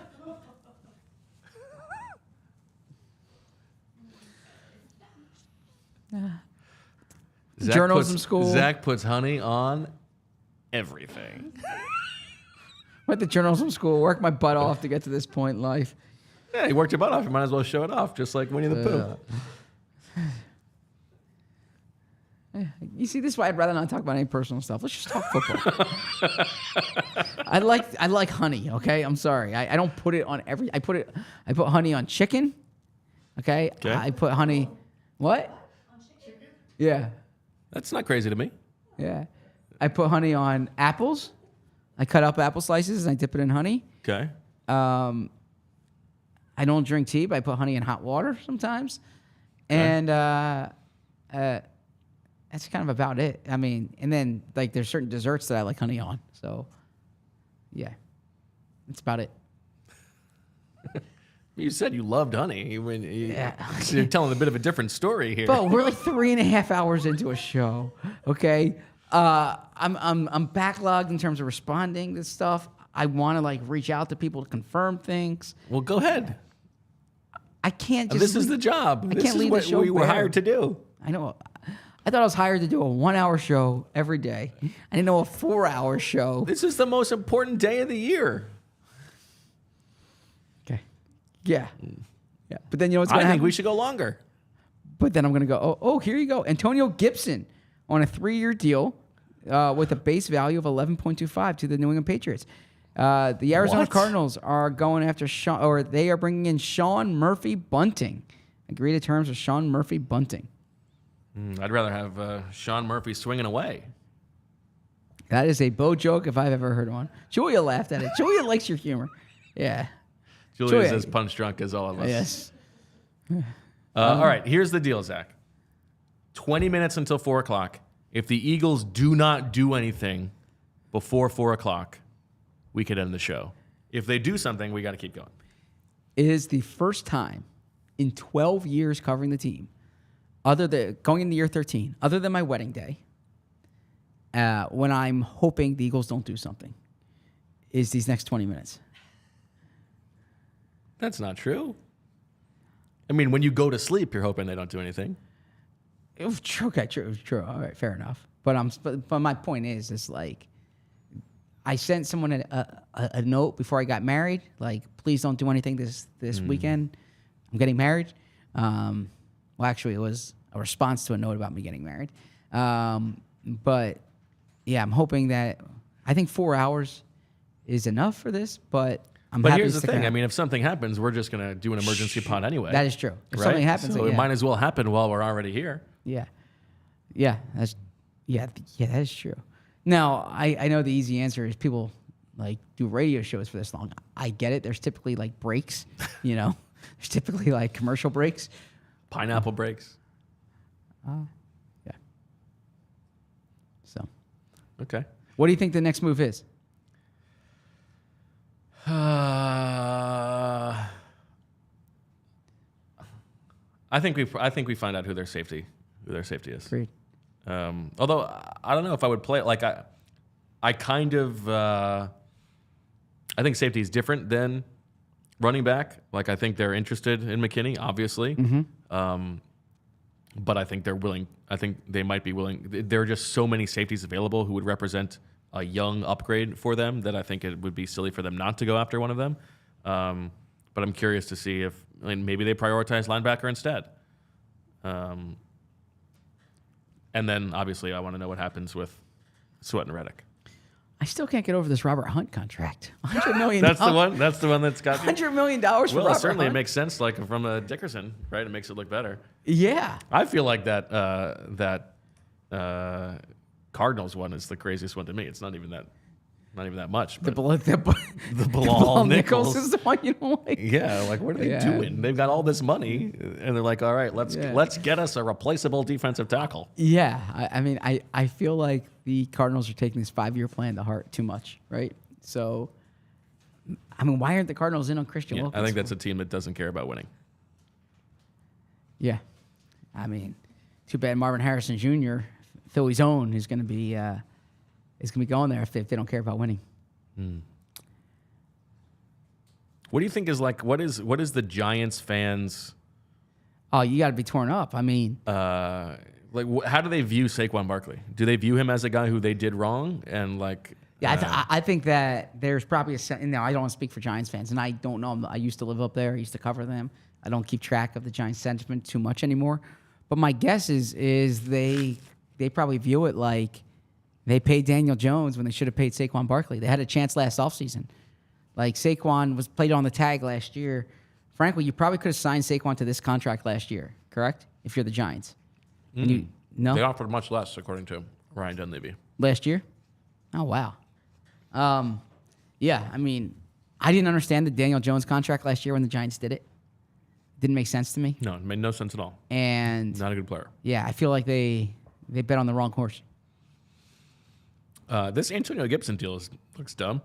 Zach Journalism school. Zach puts honey on everything. Went to journalism school. Worked my butt off to get to this point in life. Yeah, he worked your butt off. You might as well show it off, just like Winnie the Pooh. You see, this is why I'd rather not talk about any personal stuff. Let's just talk football. I like honey. Okay, I'm sorry. I don't put it on every. I put honey on chicken. Okay. Okay. I put honey. What? Yeah. That's not crazy to me. Yeah. I put honey on apples. I cut up apple slices and I dip it in honey. Okay. I don't drink tea, but I put honey in hot water sometimes. And that's kind of about it. I mean, and then like there's certain desserts that I like honey on. So, yeah, that's about it. You said you loved honey. Yeah. You're telling a bit of a different story here. But we're like 3.5 hours into a show. Okay, I'm backlogged in terms of responding to stuff. I want to like reach out to people to confirm things. Well, go ahead. I can't just. This is the job. I This can't is leave what the show we were bare. hired to do. I know. I thought I was hired to do a 1-hour show every day. I didn't know a 4-hour show. This is the most important day of the year. Okay. Yeah. Yeah. But then you know what's going I to think happen? we should go longer. But then I'm going to go, oh, here you go. Antonio Gibson on a 3-year deal with a base value of 11.25 to the New England Patriots. The Arizona What? Cardinals are going after Sean, or they are bringing in Sean Murphy Bunting. Agree to terms with Sean Murphy Bunting. I'd rather have Sean Murphy swinging away. That is a Bo joke if I've ever heard one. Julia laughed at it. Julia likes your humor. Yeah. Julia's as punch drunk as all of us. Yes. All right, here's the deal, Zach. 20 minutes until 4 o'clock. If the Eagles do not do anything before 4 o'clock, we could end the show. If they do something, we got to keep going. It is the first time in 12 years covering the team, other than going into year 13, other than my wedding day, when I'm hoping the Eagles don't do something, is these next 20 minutes. That's not true. I mean, when you go to sleep, you're hoping they don't do anything. Okay, true. All right, fair enough. But my point is like, I sent someone a note before I got married, like, please don't do anything this weekend. I'm getting married. Well, actually, it was a response to a note about me getting married. But yeah, I'm hoping that I think 4 hours is enough for this. But I'm But happy here's to the stick thing. around. I mean, if something happens, we're just going to do an emergency pod anyway. That is true. If right? something happens, so yeah. it might as well happen while we're already here. Yeah, that is true. Now, I know the easy answer is people like do radio shows for this long. I get it. There's typically like breaks, you know. There's typically like commercial breaks. Pineapple breaks. Yeah. So, Okay. what do you think the next move is? I think we find out who their safety is. Agreed. Although I don't know if I would play it like I kind of I think safety is different than running back. Like I think they're interested in McKinney, obviously. But I think they're willing. I think they might be willing. There are just so many safeties available who would represent a young upgrade for them that I think it would be silly for them not to go after one of them. But I'm curious to see if maybe they prioritize linebacker instead. And then obviously I want to know what happens with Sweat and Reddick. I still can't get over this Robert Hunt contract. $100 million. That's the one. That's the one that's got me. $100 million for Well, Robert certainly Hunt. it makes sense, like from Dickerson, right? It makes it look better. Yeah. I feel like that Cardinals one is the craziest one to me. It's not even that not even that much. The But the Bilal Nichols Nichols. is the one you don't like. yeah, like what are they Yeah. doing? They've got all this money, and they're like, all right, let's get us a replaceable defensive tackle. Yeah, I mean, I feel like the Cardinals are taking this 5-year plan to heart too much, right? So, I mean, why aren't the Cardinals in on Christian Yeah, Wilkins? I think that's a team that doesn't care about winning. Yeah, I mean, too bad Marvin Harrison Jr., Philly's own, is going to be going there if they don't care about winning. What do you think is like? What is the Giants fans? Oh, you got to be torn up. I mean, How do they view Saquon Barkley? Do they view him as a guy who they did wrong and like? yeah, I think that there's probably now I don't want to speak for Giants fans, and I don't know. I used to live up there. I used to cover them. I don't keep track of the Giants sentiment too much anymore. But my guess is they probably view it like they paid Daniel Jones when they should have paid Saquon Barkley. They had a chance last offseason. Like Saquon was played on the tag last year. Frankly, you probably could have signed Saquon to this contract last year, correct? If you're the Giants. And no? They offered much less, according to Ryan Dunleavy. Last year? Oh, wow. Yeah, I mean, I didn't understand the Daniel Jones contract last year when the Giants did it. Didn't make sense to me. No, it made no sense at all. And Not a good player. yeah, I feel like they bet on the wrong horse. This Antonio Gibson deal looks dumb.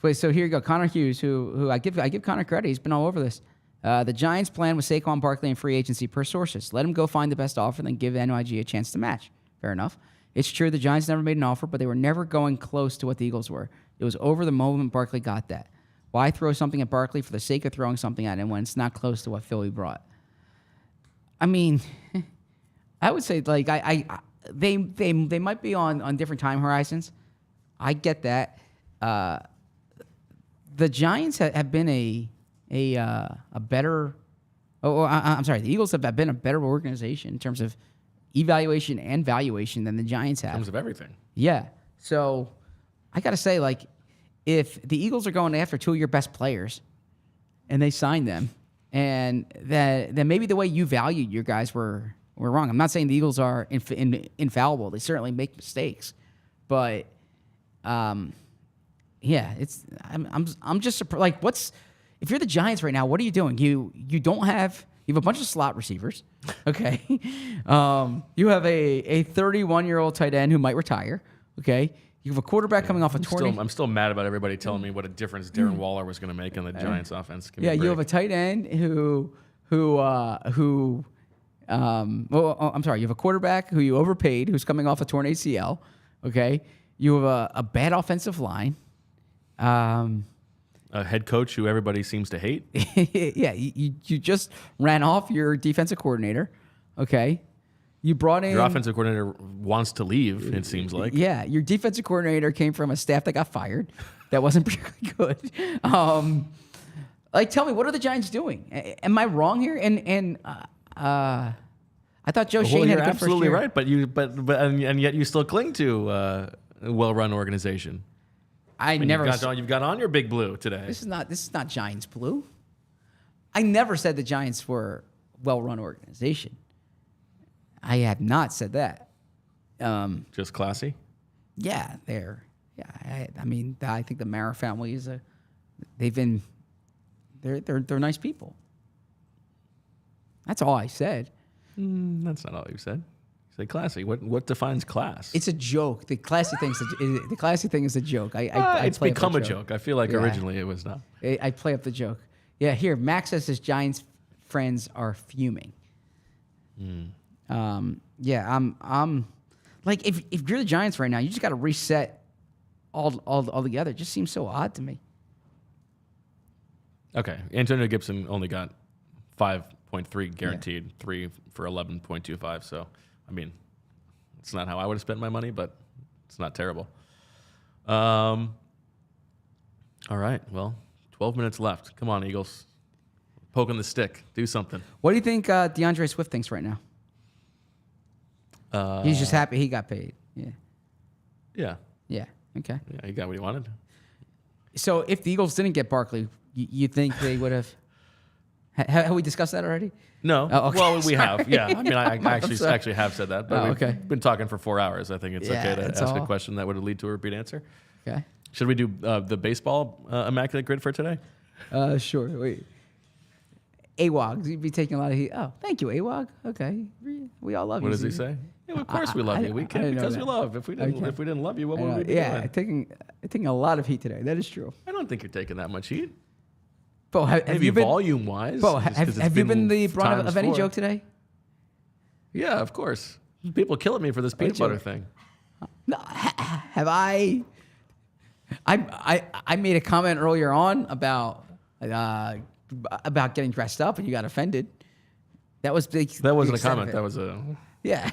Wait, so here you go. Connor Hughes, who I give Connor credit. He's been all over this. The Giants' plan with Saquon Barkley in free agency per sources. Let him go find the best offer, then give NYG a chance to match. Fair enough. It's true the Giants never made an offer, but they were never going close to what the Eagles were. It was over the moment Barkley got that. Why throw something at Barkley for the sake of throwing something at him when it's not close to what Philly brought? I mean, I would say like they might be on different time horizons. I get that. The Giants have been a better. I'm sorry. The Eagles have been a better organization in terms of evaluation and valuation than the Giants have. In terms of everything. Yeah. So I got to say, like, if the Eagles are going after two of your best players and they sign them, and then maybe the way you valued your guys were wrong. I'm not saying the Eagles are infallible. They certainly make mistakes, but yeah, I'm just surprised. Like, if you're the Giants right now, what are you doing? You have a bunch of slot receivers, okay? You have a 31-year-old tight end who might retire, okay? You have a quarterback coming off a torn. I'm still mad about everybody telling me what a difference Darren Waller was going to make in the Giants' offense. Yeah, you have a tight end who well, I'm sorry, you have a quarterback who you overpaid, who's coming off a torn ACL, okay? You have a bad offensive line. A head coach who everybody seems to hate. Yeah, you just ran off your defensive coordinator, okay? You brought in... Your offensive coordinator wants to leave, it seems like. Yeah, your defensive coordinator came from a staff that got fired. That wasn't particularly good. Like, tell me, what are the Giants doing? Am I wrong here? And I thought Joe Shane had a good first absolutely year. right, but yet you still cling to a well-run organization. You've got on your big blue today. This is not Giants blue. I never said the Giants were a well-run organization. I have not said that. Just classy. Yeah, they're. Yeah, I mean, I think the Mara family is they're nice people. That's all I said. That's not all you said. You said classy. What defines class? It's a joke. The classy thing is a joke. It's play up become the a joke. joke. I feel like Yeah. originally it was not. I play up the joke. Yeah, here Max says his Giants friends are fuming. Yeah, I'm like if you're the Giants right now, you just got to reset all together. It just seems so odd to me. Okay, Antonio Gibson only got 5.3 guaranteed, 3 for 11.25. So, I mean, it's not how I would have spent my money, but it's not terrible. All right, well, 12 minutes left. Come on, Eagles. Poking the stick. Do something. What do you think DeAndre Swift thinks right now? He's just happy he got paid. Yeah. Yeah. Yeah. Okay. Yeah, he got what he wanted. So if the Eagles didn't get Barkley, you think they would have Have we discussed that already? No. Oh, okay. Well, we have. Sorry. Yeah. I mean, I sorry. actually have said that, but Oh, we've okay. been talking for 4 hours. I think it's Yeah, okay to it's ask a all- question that would lead to a repeat answer. Okay. Should we do the baseball Immaculate grid for today? Sure. Wait. AWOG, you'd be taking a lot of heat. Oh, thank you, AWOG. Okay. We all love you. What does he Steve. say? Yeah, of course we love you. We I can didn't know because we that. love. If we didn't love you, what would we be Yeah, doing? taking a lot of heat today. That is true. I don't think you're taking that much heat. Bo, have Maybe you been, volume wise. Bo, have you been the brunt of any joke today? Yeah, of course. People killing me for this peanut butter thing. No, have I made a comment earlier on about getting dressed up, and you got offended. That was big. That wasn't the a extent comment. of it. That was a. Yeah.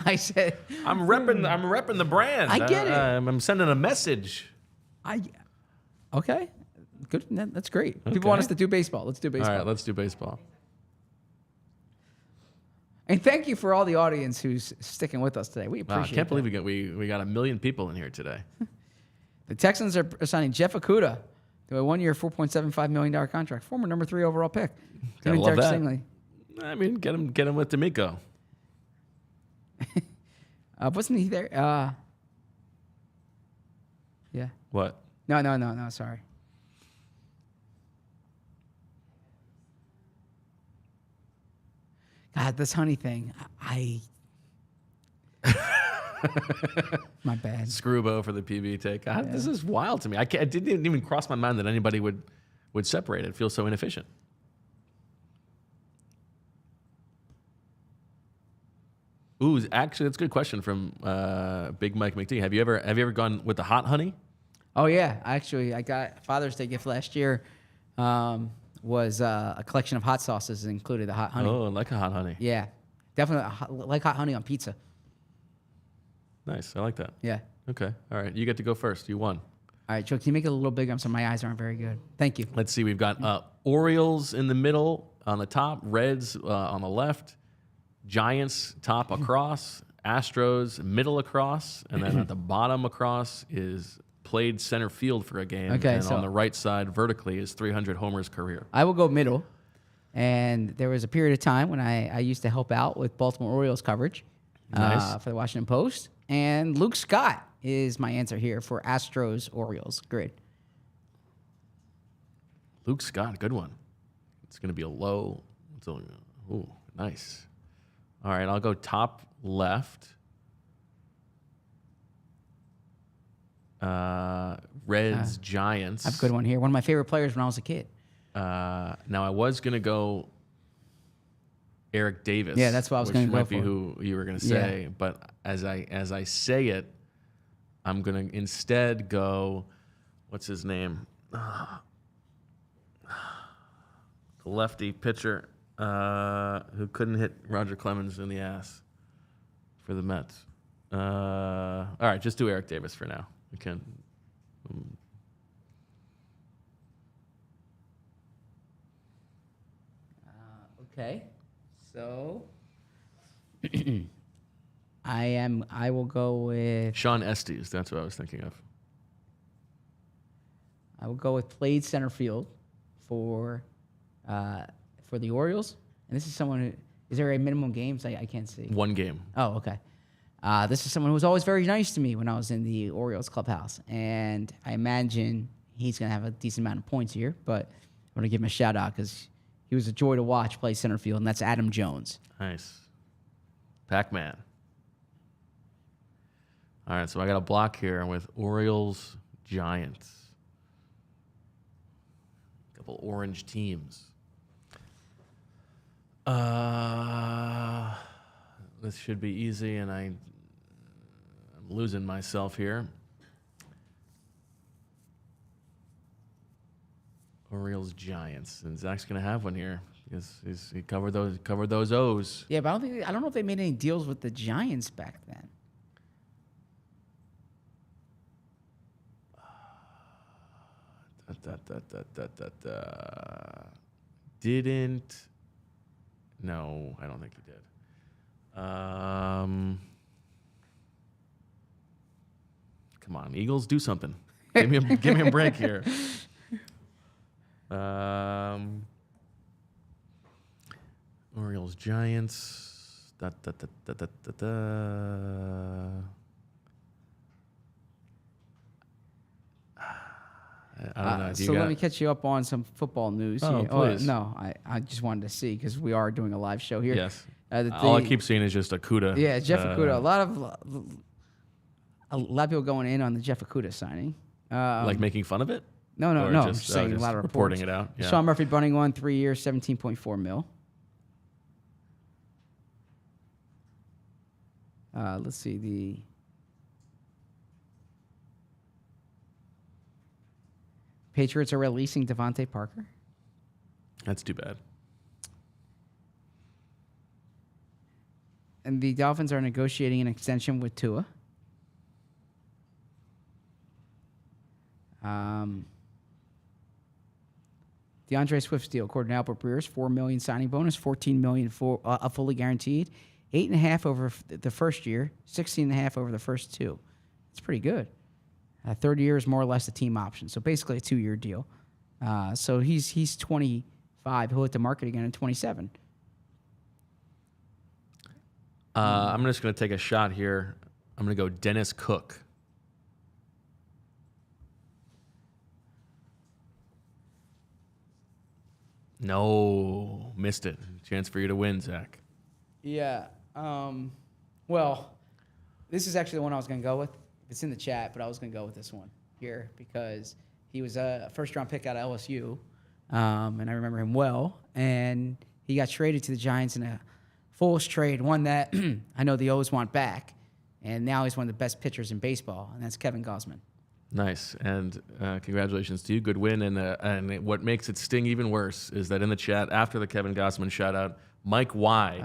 I said I'm repping the brand. I get it. I'm sending a message. Okay. Good. That's great. People want us to do baseball. Let's do baseball. All right, let's do baseball. And thank you for all the audience who's sticking with us today. We Wow, I appreciate can't that. believe we got 1 million people in here today. The Texans are signing Jeff Okuda to a 1-year, $4.75 million contract. Former number 3 overall pick. Him and love Derek that. Stingley. I mean, get him with D'Amico. Wasn't he there? Yeah. What? No. Sorry. God, this honey thing. My bad. Screwbo for the PB take. God, this is wild to me. It didn't even cross my mind that anybody would separate it. It feels so inefficient. Ooh, actually, that's a good question from Big Mike McD. Have you ever gone with the hot honey? Oh yeah, actually, I got Father's Day gift last year. Was a collection of hot sauces that included the hot honey. Oh, I like a hot honey. Yeah, definitely like hot honey on pizza. Nice. I like that. Yeah. Okay. All right. You get to go first. You won. All right, Joe, can you make it a little bigger? I'm sorry, my eyes aren't very good. Thank you. Let's see. We've got Orioles in the middle on the top, Reds on the left, Giants top across, Astros middle across, and then at the bottom across is played center field for a game. Okay, and so- on the right side vertically is 300 homers career. I will go middle. And there was a period of time when I used to help out with Baltimore Orioles coverage Nice. for the Washington Post. And Luke Scott is my answer here for Astros Orioles grid. Luke Scott, good one. It's going to be a low. Ooh, nice. All right, I'll go top left. Reds, Giants. I have a good one here. One of my favorite players when I was a kid. Now I was gonna go Eric Davis. Yeah, that's what I was gonna which go might be for. who you were gonna say. Yeah. But as I say it, I'm gonna instead go. What's his name? The lefty pitcher who couldn't hit Roger Clemens in the ass for the Mets. All right, just do Eric Davis for now. We can. Okay. So I will go with Sean Estes. That's what I was thinking of. played center field for the Orioles. And this is someone who is there a minimum games? I can't see. 1 game. Oh, okay. This is someone who was always very nice to me when I was in the Orioles clubhouse. And I imagine he's going to have a decent amount of points here, but I'm going to give him a shout out because he was a joy to watch play center field, and that's Adam Jones. Nice. Pac-Man. All right, so I got a block here with Orioles, Giants. A couple orange teams. This should be easy, and I'm losing myself here. Orioles, Giants, and Zach's gonna have one here because he covered those O's. Yeah, but I don't know if they made any deals with the Giants back then. Didn't. No, I don't think he did. Come on, Eagles, do something. Give me a break here. Orioles, Giants. Da, da, da, da, da, da, da. I don't know. So let me catch you up on some football news. Oh, here. please. No, I just wanted to see because we are doing a live show here. Yes. The All I keep seeing is just Akuda. Yeah, Jeff Okuda. A lot of people going in on the Jeff Okuda signing. Like making fun of it? No. Or I'm just, just saying a just lot of reporting reports. it out. Yeah. Sean Murphy bunting one, 3 years, $17.4 million. Let's see the. Patriots are releasing Devontae Parker. That's too bad. And the Dolphins are negotiating an extension with Tua. DeAndre Swift's deal, according to Albert Breers, $4 million signing bonus, $14 million for fully guaranteed, 8.5 over the first year, 16.5 over the first two. It's pretty good. Third year is more or less a team option, so basically a 2-year deal. So he's 25. He'll hit the market again in 27. I'm just going to take a shot here. I'm going to go Dennis Cook. No, missed it. Chance for you to win, Zach. Yeah. Well, this is actually the one I was going to go with. It's in the chat, but I was going to go with this one here because he was a first-round pick out of LSU, and I remember him well. And he got traded to the Giants in a foolish trade, one that I know the O's want back, and now he's one of the best pitchers in baseball, and that's Kevin Gausman. Nice, and congratulations to you. Good win. And what makes it sting even worse is that in the chat, after the Kevin Gausman shout-out, Mike Y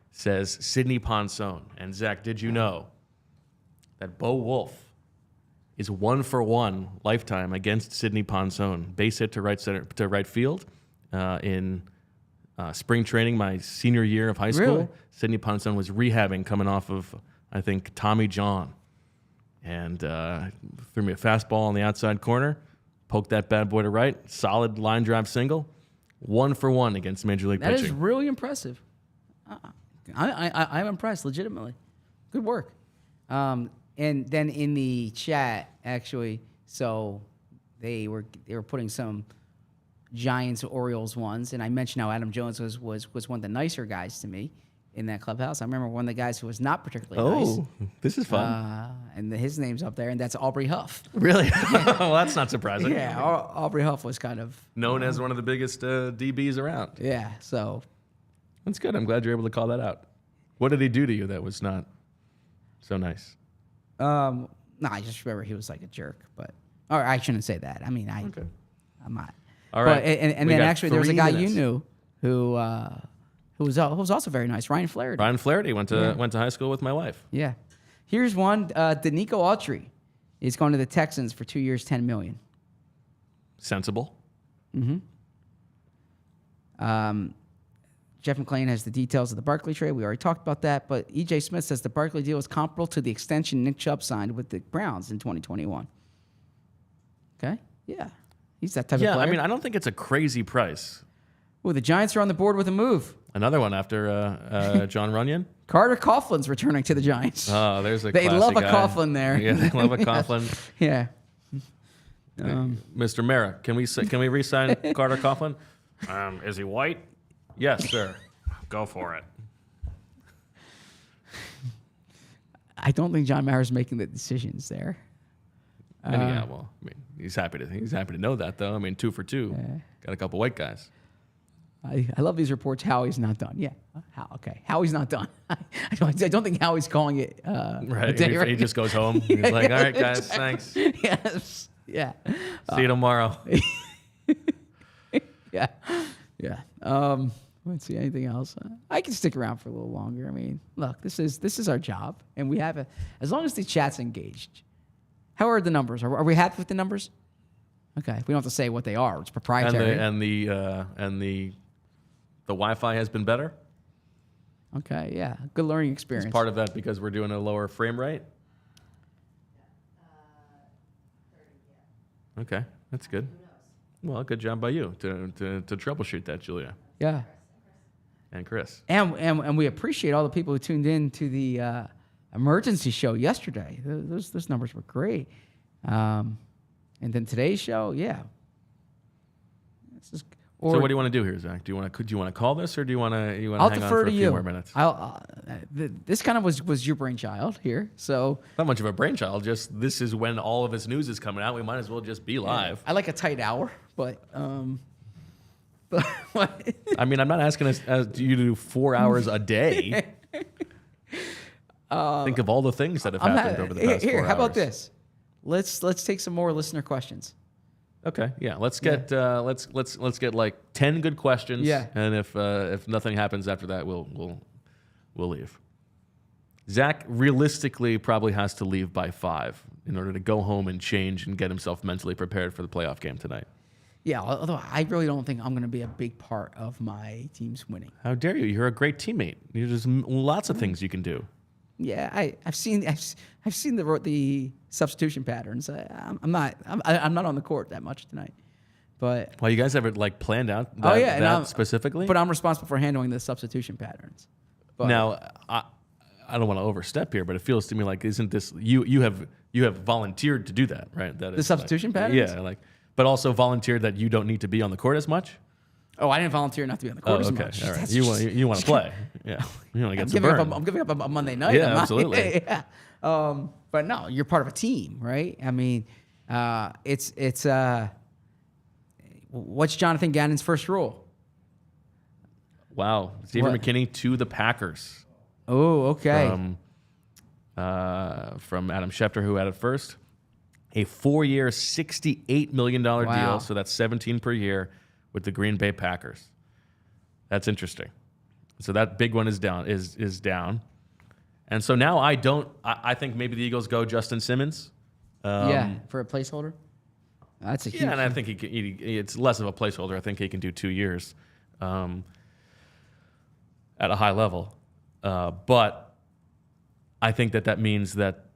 says Sidney Ponson. And Zach, did you know that Bo Wulf is 1-for-1 lifetime against Sidney Ponson, base hit to right field in spring training my senior year of high school. Really? Sidney Ponson was rehabbing coming off of, I think, Tommy John, and threw me a fastball on the outside corner, poked that bad boy to right, solid line drive single, 1-for-1 against Major League That pitching. is really impressive. I'm impressed, legitimately. Good work. And then in the chat, actually, so they were putting some Giants Orioles ones, and I mentioned how Adam Jones was one of the nicer guys to me in that clubhouse. I remember one of the guys who was not particularly nice. Oh, this is fun. And his name's up there, and that's Aubrey Huff. Really? Well, that's not surprising. Yeah, Aubrey Huff was kind of Known as one of the biggest DBs around. yeah. So That's good. I'm glad you're able to call that out. What did he do to you that was not so nice? no, I just remember he was like a jerk, or I shouldn't say that. I mean, I'm not. All right. But, and We then got actually there was a 3 guy minutes. you knew who was also very nice, Ryan Flaherty. Ryan Flaherty went to high school with my wife. Yeah. Here's one. Danico Autry is going to the Texans for 2 years, $10 million. Sensible. Jeff McClain has the details of the Barkley trade. We already talked about that. But E.J. Smith says the Barkley deal is comparable to the extension Nick Chubb signed with the Browns in 2021. Okay? Yeah. He's that type of Yeah, player. I mean, I don't think it's a crazy price. Well, the Giants are on the board with a move. Another one after John Runyon. Carter Coughlin's returning to the Giants. Oh, there's a They classy love a guy. Coughlin there. Yeah, they love a Coughlin. Yeah. Mr. Mara, can we re-sign Carter Coughlin? Is he white? Yes, sir. Go for it. I don't think John Mara's making the decisions there. And yeah, well, I mean, he's happy to know that though. I mean, 2 for 2. Got a couple white guys. I love these reports. Howie's not done. Yeah. Okay. Howie's not done. I don't think Howie's calling it. Right. He just goes home. He's like, all right, guys, thanks. Yes. Yeah. See you tomorrow. Yeah. Yeah. Let's see anything else. I can stick around for a little longer. I mean, look, this is our job, and we have as long as the chat's engaged. How are the numbers? Are we happy with the numbers? Okay. We don't have to say what they are. It's proprietary. And the Wi-Fi has been better. Okay. Yeah. Good learning experience. It's part of that because we're doing a lower frame rate. Okay, that's good. Well, good job by you to troubleshoot that, Julia. Yeah. and Chris. And we appreciate all the people who tuned in to the emergency show yesterday. Those numbers were great. And then today's show, yeah. So what do you want to do here, Zach? Do you want to call this, or do you want to I'll hang on defer for to a few you. more minutes? This kind of was your brainchild here, so Not much of a brainchild. Just this is when all of this news is coming out. We might as well just be live. I like a tight hour, but I mean, I'm not asking you to do 4 hours a day. Think of all the things that have happened over the past 4 hours. How about this? Let's take some more listener questions. Okay, yeah. Let's get let's get like 10 good questions. Yeah. And if nothing happens after that, we'll leave. Zach realistically probably has to leave by 5 in order to go home and change and get himself mentally prepared for the playoff game tonight. Yeah, although I really don't think I'm going to be a big part of my team's winning. How dare you? You're a great teammate. There's lots of things you can do. Yeah, I've seen the substitution patterns. I'm not on the court that much tonight, but Well, you guys ever like planned out that specifically? But I'm responsible for handling the substitution patterns. But Now, I don't want to overstep here, but it feels to me like isn't this you have volunteered to do that, right? That The substitution patterns? Yeah, but also volunteered that you don't need to be on the court as much. I didn't volunteer not to be on the court as much. All right. That's You want to play? Yeah, you want to get some burn. I'm giving up a Monday night. Yeah, I'm not- absolutely. yeah. But no, you're part of a team, right? I mean, it's what's Jonathan Gannon's first rule? Wow, Xavier What? McKinney to the Packers Oh, okay. from Adam Schefter, who had it first. A 4-year, $68 million Wow. deal, so that's 17 per year with the Green Bay Packers. That's interesting. So that big one is down. Is down, and so now I think maybe the Eagles go Justin Simmons. Yeah, for a placeholder. That's a huge. Yeah, and I think it's less of a placeholder. I think he can do 2 years at a high level. But I think that means that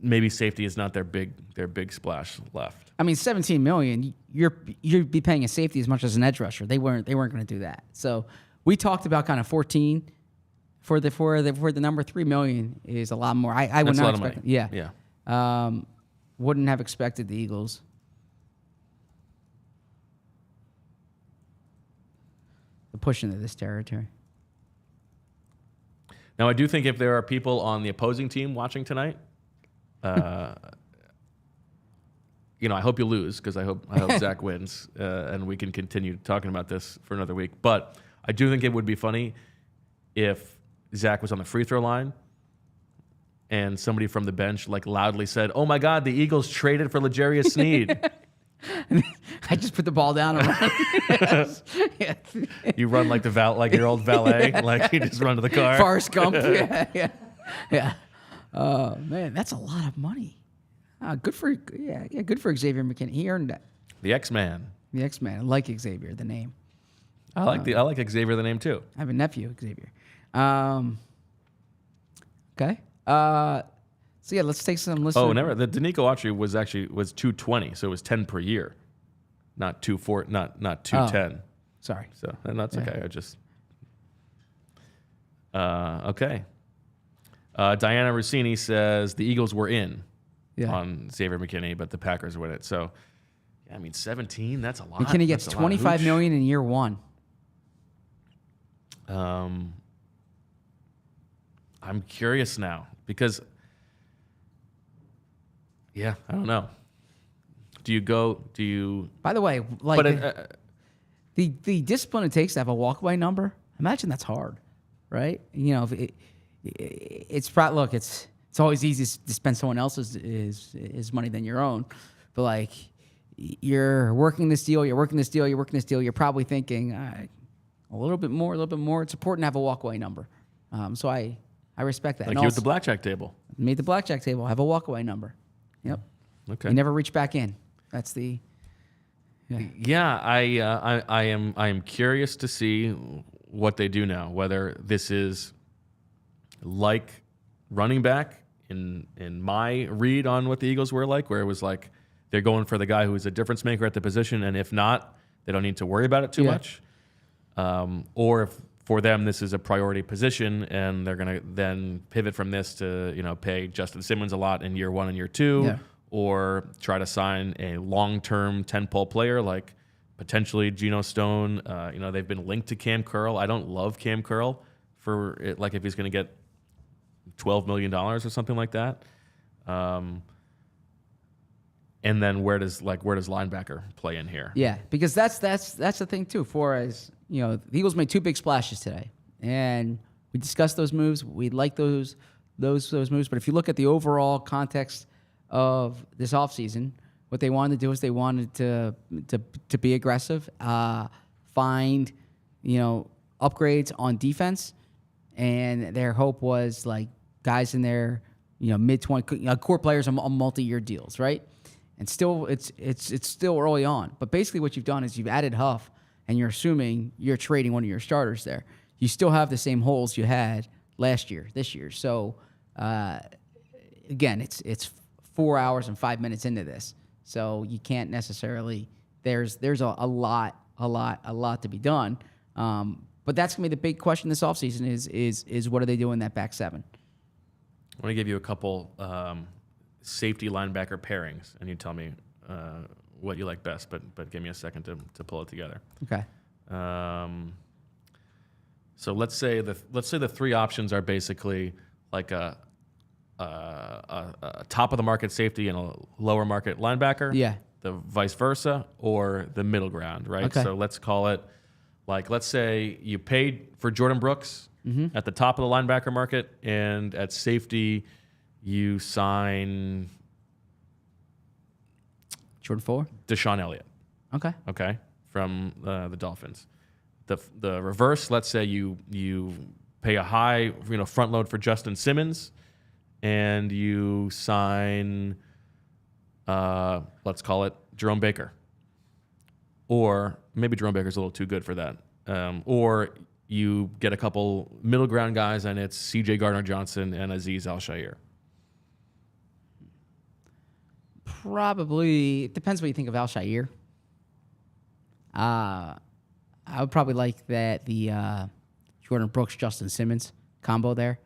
maybe safety is not their big splash left. I mean, $17 million. You'd be paying a safety as much as an edge rusher. They weren't going to do that. So we talked about kind of 14 for the number. $3 million is a lot more. I would That's a not lot of expect. money. Yeah. Wouldn't have expected the Eagles. to push into this territory. Now, I do think if there are people on the opposing team watching tonight, I hope you lose because I hope Zach wins and we can continue talking about this for another week. But I do think it would be funny if Zach was on the free throw line and somebody from the bench loudly said, "Oh my God, the Eagles traded for L'Jarius Sneed." I just put the ball down and run. Yeah. You run like your old valet, you just run to the car. Forrest Gump. Yeah. Oh man, that's a lot of money. Good for Xavier McKinney. He earned that. The X-Man. The X-Man. I like Xavier, the name. I like Xavier the name too. I have a nephew, Xavier. Okay. So yeah, let's take some listeners. Oh, never. The Danico Autry was 220, so it was 10 per year, not 210. Sorry. So and that's okay. I just okay. Diana Rossini says the Eagles were in on Xavier McKinney, but the Packers win it. So, yeah, I mean, 17. That's a lot. McKinney gets $25 million in year one. I'm curious now because, I don't know. Do you? By the way, the discipline it takes to have a walkaway number. Imagine that's hard, right? It's always easy to spend someone else's money than your own, but you're working this deal, you're probably thinking a little bit more. It's important to have a walkaway number. So I respect that. Like you at the blackjack table. Made the blackjack table. Have a walkaway number. Yep. Okay. You never reach back in. That's the. Yeah, I am curious to see what they do now. Whether this is like running back in my read on what the Eagles were like, where it was like they're going for the guy who is a difference maker at the position, and if not, they don't need to worry about it too much. Or if for them, this is a priority position, and they're going to then pivot from this to, pay Justin Simmons a lot in year 1 and year 2, Yeah. or try to sign a long-term 10-pole player like potentially Geno Stone. They've been linked to Cam Curl. I don't love Cam Curl for it, like if he's going to get $12 million or something like that. And then where does linebacker play in here? Yeah, because that's the thing too. For as the Eagles made 2 big splashes today, and we discussed those moves. We like those moves. But if you look at the overall context of this offseason, what they wanted to do is they wanted to be aggressive, find upgrades on defense, and their hope was like guys in their mid-20 core players on multi-year deals, right? And still, it's still early on. But basically what you've done is you've added Huff, and you're assuming you're trading one of your starters there. You still have the same holes you had last year, this year. So, again, it's 4 hours and 5 minutes into this. So you can't necessarily, there's a lot to be done. But that's going to be the big question this offseason is what do they do in that back 7? I want to give you a couple safety linebacker pairings, and you tell me what you like best. But give me a second to pull it together. Okay. So let's say the 3 options are basically like a top of the market safety and a lower market linebacker. Yeah. The vice versa, or the middle ground, right? Okay. So let's call it let's say you paid for Jordan Brooks at the top of the linebacker market, and at safety you sign Jordan 4? Deshaun Elliott. Okay. From the Dolphins. The reverse, let's say you pay a high front load for Justin Simmons, and you sign let's call it Jerome Baker. Or maybe Jerome Baker's a little too good for that. Or you get a couple middle ground guys, and it's C.J. Gardner-Johnson and Azeez Al-Shaair. Probably, it depends what you think of Al-Shaair. I would probably like the Jordan Brooks, Justin Simmons combo there,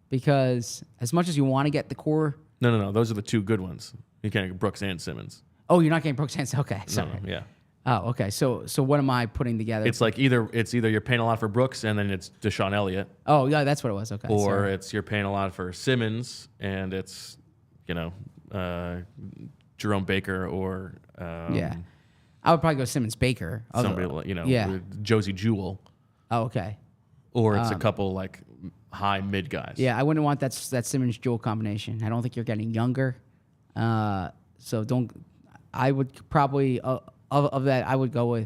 because as much as you want to get the core. No. Those are the 2 good ones. You can't get Brooks and Simmons. Oh, you're not getting Brooks and okay. Sorry. No, yeah. Oh, okay. So what am I putting together? It's like either you're paying a lot for Brooks, and then it's Deshaun Elliott. Oh, yeah, that's what it was. Okay. Or sorry. it's you're paying a lot for Simmons, and it's Jerome Baker or yeah. I would probably go Simmons Baker. somebody yeah. Josie Jewell, Oh, okay. or it's a couple like high mid guys. Yeah, I wouldn't want that Simmons Jewell combination. I don't think you're getting younger. So don't. I would probably of that. I would go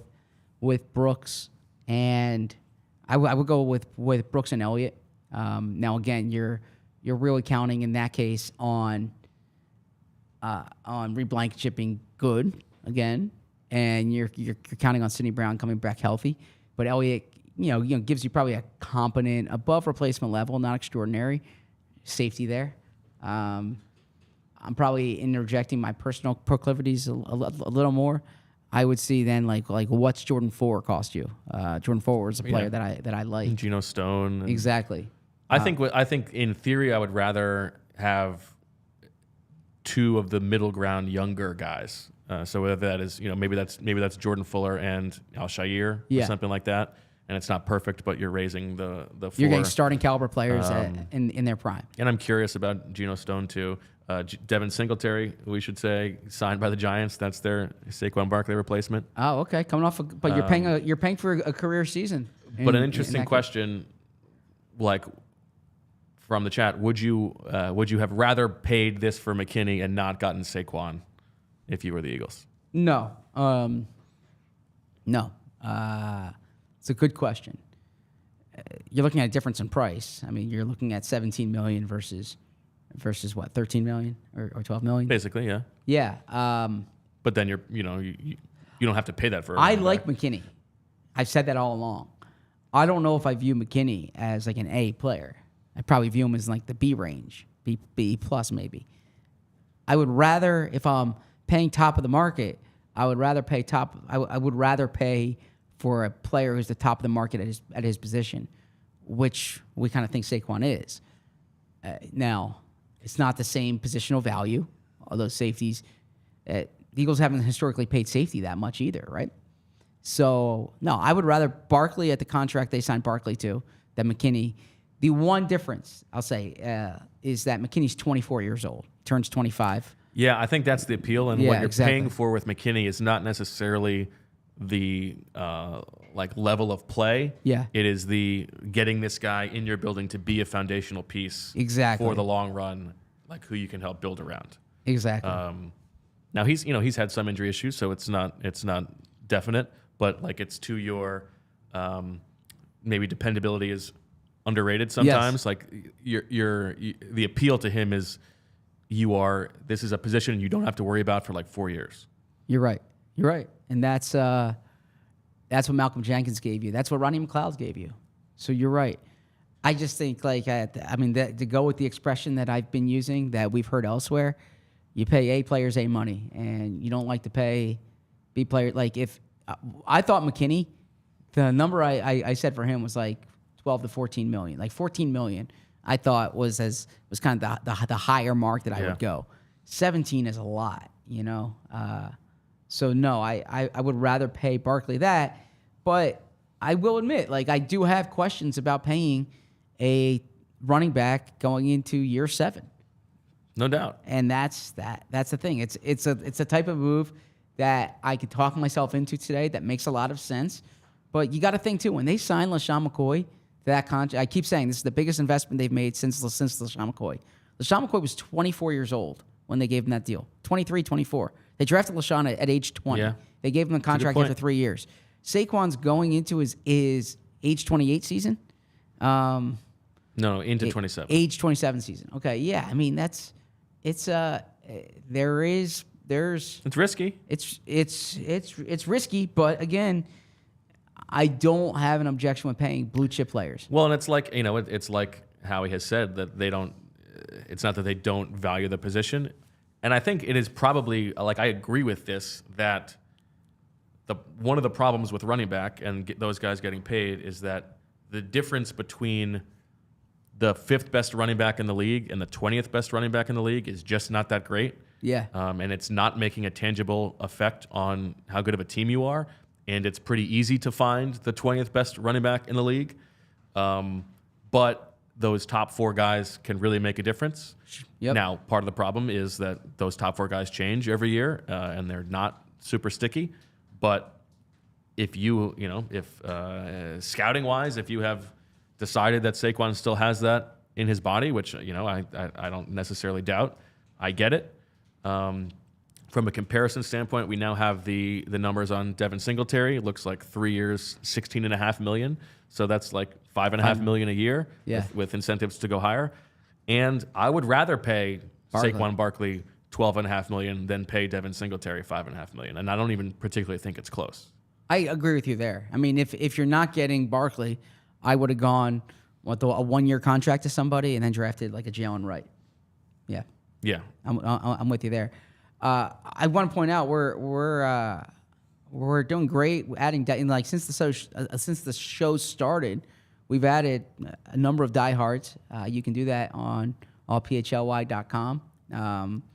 with Brooks, and I would go with Brooks and Elliott. Now again, you're really counting in that case on Reed Blankenship being good again, and you're counting on Sidney Brown coming back healthy. But Elliott, gives you probably a competent, above replacement level, not extraordinary safety there. I'm probably interjecting my personal proclivities a little more. I would see then like what's Jordan 4 cost you? Jordan 4 was a player that I like. Geno Stone. Exactly. I think in theory I would rather have 2 of the middle ground younger guys. So whether that is maybe that's Jordan Fuller and Al-Shaair or something like that. And it's not perfect, but you're raising the floor. You're getting starting caliber players in their prime. And I'm curious about Geno Stone too. Devin Singletary, we should say, signed by the Giants. That's their Saquon Barkley replacement. Oh, okay. Coming off, but you're paying for a career season. But an interesting question, like from the chat, would you have rather paid this for McKinney and not gotten Saquon if you were the Eagles? No. No. It's a good question. You're looking at a difference in price. I mean, you're looking at $17 million versus what, $13 million or $12 million? Basically, yeah. Yeah. But then you don't have to pay that for. I like McKinney. I've said that all along. I don't know if I view McKinney as like an A player. I probably view him as like the B range, B plus maybe. I would rather, if I'm paying top of the market, I would rather pay top. I would rather pay for a player who's the top of the market at his position which we kind of think Saquon is. Now, it's not the same positional value, although safeties, the Eagles haven't historically paid safety that much either, right? So, no, I would rather Barkley at the contract they signed Barkley to than McKinney. The one difference, I'll say, is that McKinney's 24 years old, turns 25. Yeah, I think that's the appeal. And Yeah, what you're exactly. paying for with McKinney is not necessarily the like level of play. Yeah. It is the getting this guy in your building to be a foundational piece Exactly. for the long run, like who you can help build around. Exactly. Now he's had some injury issues, so it's not definite, but like it's to your maybe dependability is underrated sometimes. Yes. Like the appeal to him is this is a position you don't have to worry about for like 4 years. You're right. And that's what Malcolm Jenkins gave you. That's what Ronnie McLeod gave you. So you're right. I just think to go with the expression that I've been using that we've heard elsewhere, you pay A players A money, and you don't like to pay B players. Like if I thought McKinney, the number I said for him was like 12 to 14 million. Like 14 million, I thought was kind of the higher mark that I would go. 17 is a lot, you know. So no, I would rather pay Barkley that, but I will admit, like I do have questions about paying a running back going into year 7. No doubt. And that's the thing. It's a type of move that I could talk myself into today that makes a lot of sense. But you got to think too, when they signed LaShawn McCoy to that contract, I keep saying this is the biggest investment they've made since LaShawn McCoy. LaShawn McCoy was 24 years old when they gave him that deal. 23, 24. They drafted LaShawn at age 20. Yeah. They gave him a contract point. after 3 years. Saquon's going into his age 28 season. No, into 27. Age 27 season. Okay, yeah. I mean, there's It's risky. it's risky, but again, I don't have an objection with paying blue chip players. Well, and it's like, it's like Howie has said that it's not that they don't value the position. And I think it is probably, like, I agree with this, that one of the problems with running back and those guys getting paid is that the difference between the 5th best running back in the league and the 20th best running back in the league is just not that great. Yeah. And it's not making a tangible effect on how good of a team you are. And it's pretty easy to find the 20th best running back in the league. But those top 4 guys can really make a difference. Yep. Now, part of the problem is that those top 4 guys change every year, and they're not super sticky. But if scouting-wise, if you have decided that Saquon still has that in his body, which, I don't necessarily doubt, I get it. From a comparison standpoint, we now have the numbers on Devin Singletary. It looks like 3 years, $16.5 million. So that's like $5.5 million a year with incentives to go higher. And I would rather pay Saquon Barkley $12.5 million than pay Devin Singletary $5.5 million. And I don't even particularly think it's close. I agree with you there. I mean, if you're not getting Barkley, I would have gone a 1-year contract to somebody and then drafted like a Jalen Wright. Yeah. Yeah. I'm with you there. I want to point out we're doing great adding since the show started, we've added a number of diehards. You can do that on allphly.com.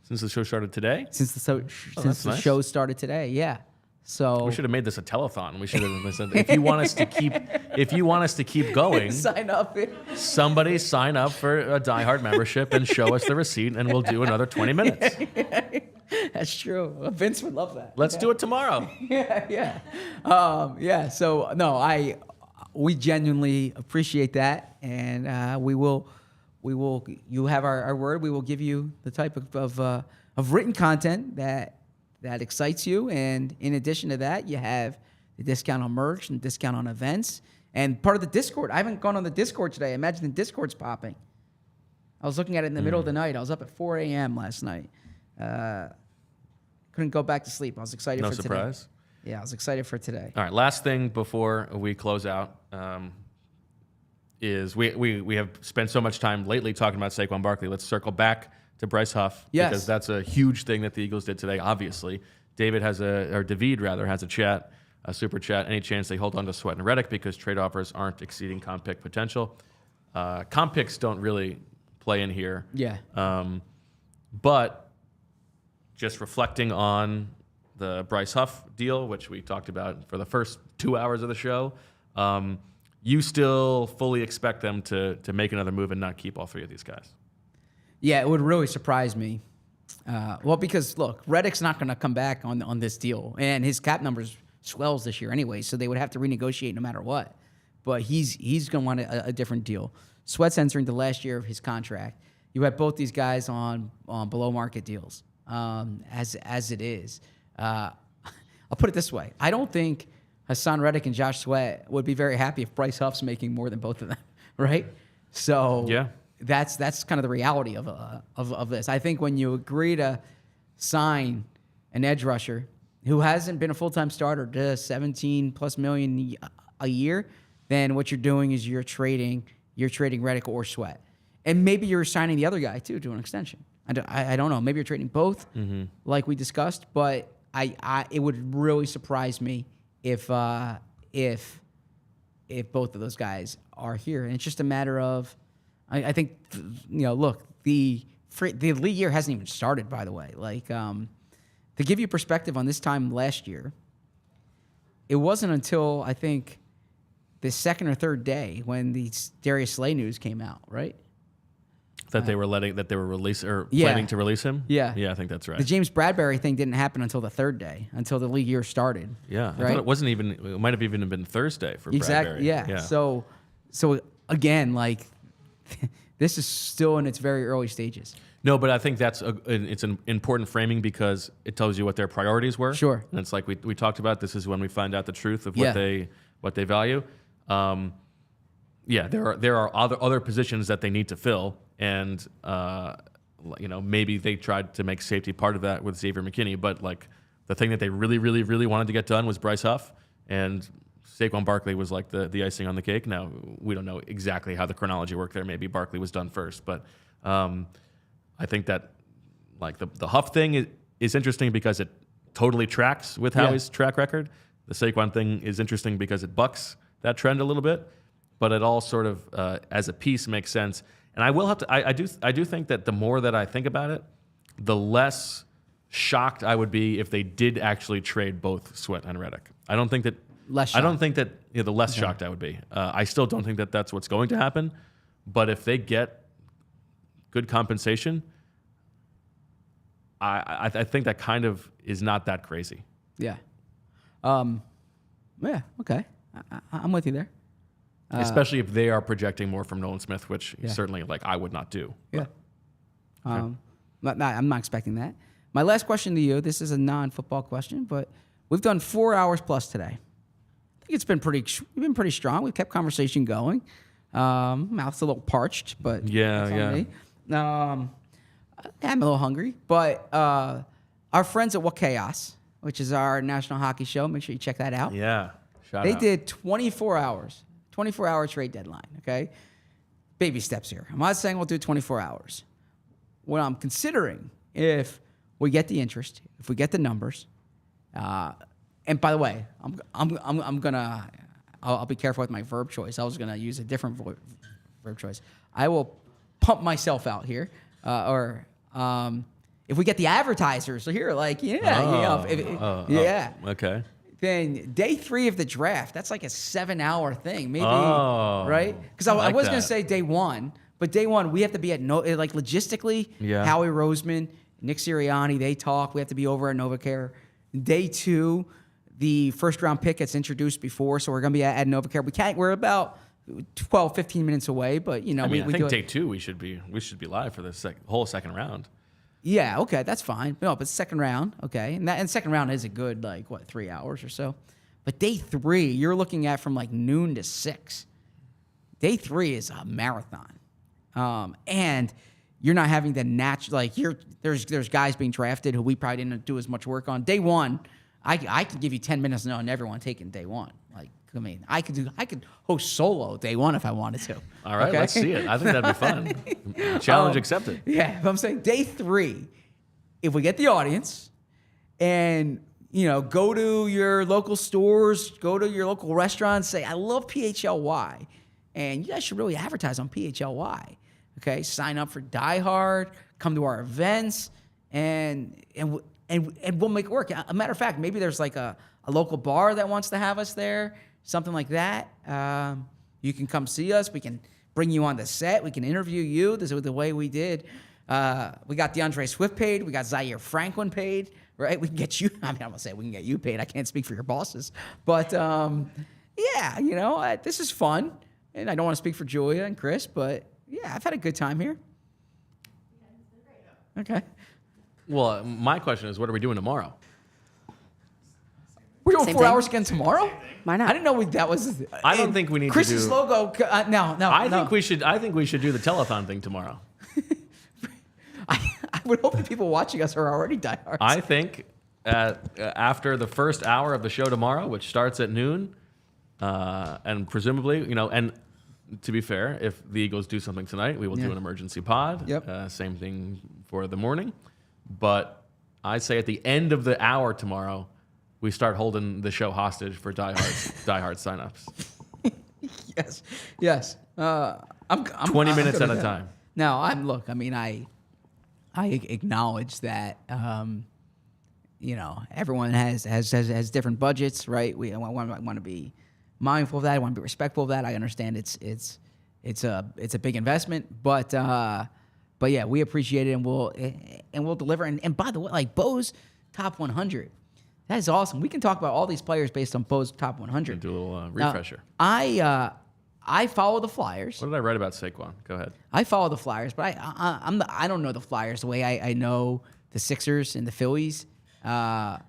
Since the show started today? Since the nice. show started today, yeah. So we should have made this a telethon. We should have said, if you want us to keep going, sign up. Somebody sign up for a diehard membership and show us the receipt, and we'll do another 20 minutes. That's true. Vince would love that. Let's do it tomorrow. Yeah. So no, we genuinely appreciate that, and we will. You have our word. We will give you the type of written content that excites you, and in addition to that, you have the discount on merch and discount on events, and part of the Discord. I haven't gone on the Discord today. Imagine the Discord's popping. I was looking at it in the middle of the night. I was up at 4 a.m. last night. Couldn't go back to sleep. I was excited for today. No surprise. Yeah, I was excited for today. All right, last thing before we close out is we have spent so much time lately talking about Saquon Barkley. Let's circle back to Bryce Huff, because that's a huge thing that the Eagles did today, obviously. David has a chat a super chat. Any chance they hold on to Sweat and Reddick because trade offers aren't exceeding comp pick potential? Comp picks don't really play in here. Yeah. But just reflecting on the Bryce Huff deal, which we talked about for the first 2 hours of the show, you still fully expect them to make another move and not keep all three of these guys. Yeah, it would really surprise me. Well, because look, Reddick's not going to come back on this deal, and his cap numbers swells this year anyway, so they would have to renegotiate no matter what. But he's going to want a different deal. Sweat's entering the last year of his contract. You have both these guys on below market deals, as it is. I'll put it this way: I don't think Hassan Reddick and Josh Sweat would be very happy if Bryce Huff's making more than both of them, right? So yeah. That's kind of the reality of this. I think when you agree to sign an edge rusher who hasn't been a full-time starter to $17+ million a year, then what you're doing is you're trading Reddick or Sweat, and maybe you're signing the other guy too to an extension. I don't know. Maybe you're trading both, like we discussed. But it would really surprise me if both of those guys are here, and it's just a matter of. I think, look, the league year hasn't even started, by the way. Like, to give you perspective on this time last year, it wasn't until, I think, the second or third day when the Darius Slay news came out, right? That they were releasing or Yeah. planning to release him? Yeah. Yeah, I think that's right. The James Bradbury thing didn't happen until the third day, until the league year started. Yeah. I right? thought it might have even been Thursday for Exactly. Bradbury. Yeah. So again, like, this is still in its very early stages. No, but I think it's an important framing because it tells you what their priorities were. Sure. And it's like we talked about. This is when we find out the truth of Yeah. what they value. There are other positions that they need to fill, and maybe they tried to make safety part of that with Xavier McKinney, but like the thing that they really, really, really wanted to get done was Bryce Huff, and Saquon Barkley was like the icing on the cake. Now, we don't know exactly how the chronology worked there. Maybe Barkley was done first. But I think that like the Huff thing is interesting because it totally tracks with Howie's track record. The Saquon thing is interesting because it bucks that trend a little bit. But it all sort of, as a piece, makes sense. And I will have to. I do think that the more that I think about it, the less shocked I would be if they did actually trade both Sweat and Reddick. I don't think that. Less I don't shocked. think that the less shocked I would be. I still don't think that that's what's going to happen. But if they get good compensation, I think that kind of is not that crazy. Yeah. Yeah. Okay. I'm with you there. Especially if they are projecting more from Nolan Smith, which Yeah. certainly like I would not do. Yeah. I'm not expecting that. My last question to you. This is a non-football question, but we've done 4 hours plus today. I think we've been pretty strong. We've kept conversation going. Mouth's a little parched, but Yeah, that's on yeah. me. I'm a little hungry, but our friends at What Chaos, which is our national hockey show, make sure you check that out. Yeah. They out. did 24-hour trade deadline, okay? Baby steps here. I'm not saying we'll do 24 hours. What I'm considering, if we get the interest, if we get the numbers, and by the way, I'll be careful with my verb choice. I was gonna use a different verb choice. I will pump myself out here, if we get the advertisers here, like Okay. then day 3 of the draft, that's like a 7-hour thing, maybe, Oh, right? Because I I like was going that. to say day 1, but day 1, we have to be at logistically, Yeah. Howie Roseman, Nick Sirianni, they talk. We have to be over at NovaCare. Day 2, the first round pick gets introduced before, so we're going to be at NovaCare. We're about 12, 15 minutes away, but I mean, we I think do it. day 2 we should be live for the whole second round. Yeah, okay, that's fine. No, but second round, okay. And second round is a good, 3 hours or so. But day 3, you're looking at from noon to 6. Day 3 is a marathon. And you're not having the natural, there's guys being drafted who we probably didn't do as much work on. Day 1, I could give you 10 minutes on everyone taking day 1. I could host solo day 1 if I wanted to. All right, okay? let's see it. I think that'd be fun. Challenge accepted. Yeah, but I'm saying day 3, if we get the audience and, go to your local stores, go to your local restaurants, say, I love PHLY. And you guys should really advertise on PHLY. Okay? Sign up for Die Hard, come to our events, and we'll make it work. A matter of fact, maybe there's like a local bar that wants to have us there, something like that. You can come see us. We can bring you on the set. We can interview you. This is the way we did. We got DeAndre Swift paid. We got Zaire Franklin paid, right? We can get you. I mean, I'm going to say we can get you paid. I can't speak for your bosses. But, yeah, this is fun. And I don't want to speak for Julia and Chris, but, yeah, I've had a good time here. Okay. Well, my question is, what are we doing tomorrow? We're doing Same 4 thing. hours again tomorrow? Why not? I didn't know that was. I don't think we need Chris's to do. logo. No. I think we should. I think we should do the telethon thing tomorrow. I would hope that people watching us are already diehards. I think after the first hour of the show tomorrow, which starts at noon, and presumably, and to be fair, if the Eagles do something tonight, we will do an emergency pod. Yep. Same thing for the morning. But I say at the end of the hour tomorrow, we start holding the show hostage for diehard signups. Yes. I'm 20 minutes at a time. No, I acknowledge that. Everyone has different budgets, right? I want to be mindful of that. I want to be respectful of that. I understand it's a big investment, but yeah, we appreciate it, and we'll deliver. And by the way, like Bo's top 100, that is awesome. We can talk about all these players based on Bo's top 100. Do a little refresher. Now, I follow the Flyers. What did I write about Saquon? Go ahead. I follow the Flyers, but I don't know the Flyers the way I know the Sixers and the Phillies. But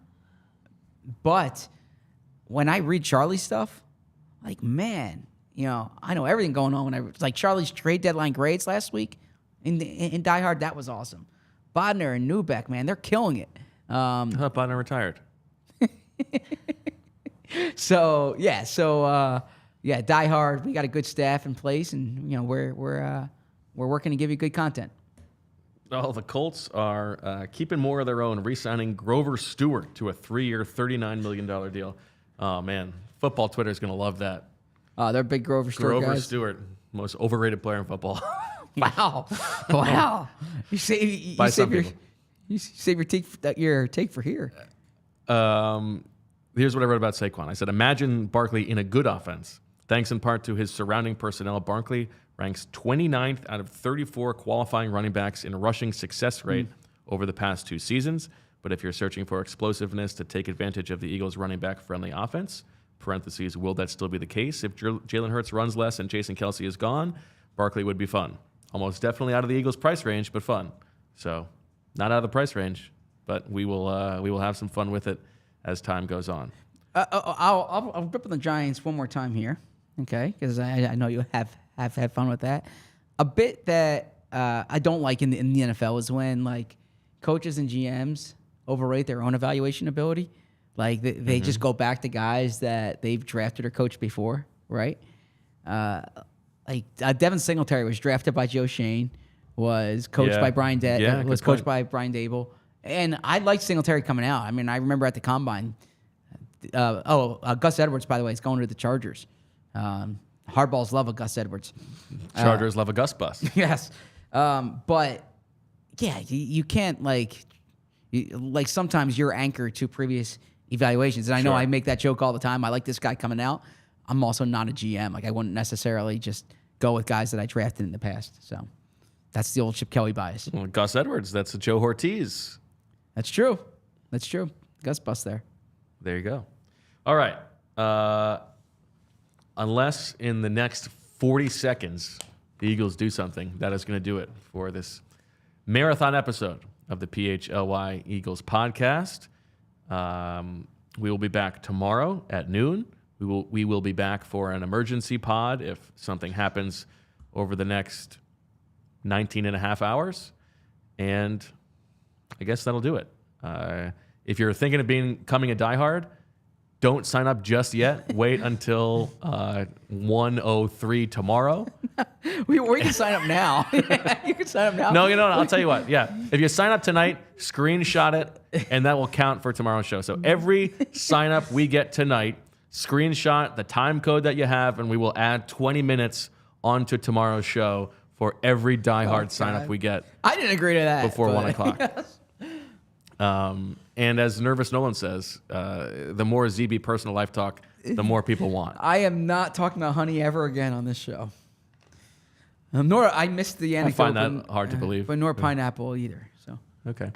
when I read Charlie's stuff, like, man, I know everything going on. Like Charlie's trade deadline grades last week in Die Hard, that was awesome. Bodner and Neubeck, man, they're killing it. Bodner retired. So Die Hard, we got a good staff in place, and we're working to give you good content. Well, the Colts are keeping more of their own, re-signing Grover Stewart to a 3-year, $39 million deal. Oh man, football Twitter is going to love that. They're big Grover Stewart Grover guys. Stewart, most overrated player in football. Wow. You save your take for here. Here's what I wrote about Saquon. I said, imagine Barkley in a good offense. Thanks in part to his surrounding personnel, Barkley ranks 29th out of 34 qualifying running backs in rushing success rate over the past 2 seasons. But if you're searching for explosiveness to take advantage of the Eagles' running back-friendly offense, parentheses, will that still be the case? If Jalen Hurts runs less and Jason Kelsey is gone, Barkley would be fun. Almost definitely out of the Eagles' price range, but fun. So, not out of the price range, but we will have some fun with it as time goes on. I'll rip on the Giants one more time here, okay? Because I know you have had fun with that. A bit that I don't like in the NFL is when like coaches and GMs overrate their own evaluation ability. Like they just go back to guys that they've drafted or coached before, right? Devin Singletary was drafted by Joe Shane, was coached by Brian was coached by Brian Dable. And I liked Singletary coming out. I mean, I remember at the Combine. Gus Edwards, by the way, is going to the Chargers. Hardballs love a Gus Edwards. Chargers love a Gus bus. Yes. But, yeah, you can't, sometimes you're anchored to previous evaluations. And I know I make that joke all the time. I like this guy coming out. I'm also not a GM. Like, I wouldn't necessarily just go with guys that I drafted in the past. So that's the old Chip Kelly bias. Well, Gus Edwards, that's a Joe Ortiz. That's true. Gus bust there. There you go. All right. Unless in the next 40 seconds the Eagles do something, that is going to do it for this marathon episode of the PHLY Eagles podcast. We will be back tomorrow at noon. We will be back for an emergency pod if something happens over the next 19 and a half hours. And I guess that'll do it. If you're thinking of becoming a diehard, don't sign up just yet. Wait until 1:03 tomorrow. We can sign up now. You can sign up now. No, I'll tell you what. Yeah, if you sign up tonight, screenshot it, and that will count for tomorrow's show. So every sign up we get tonight, screenshot the time code that you have, and we will add 20 minutes onto tomorrow's show for every diehard sign up we get I didn't agree to that. before but- 1 o'clock. And as Nervous Nolan says, the more ZB personal life talk, the more people want. I am not talking about honey ever again on this show. Nor I missed the anecdote. find that hard to believe. But nor pineapple either. So Okay.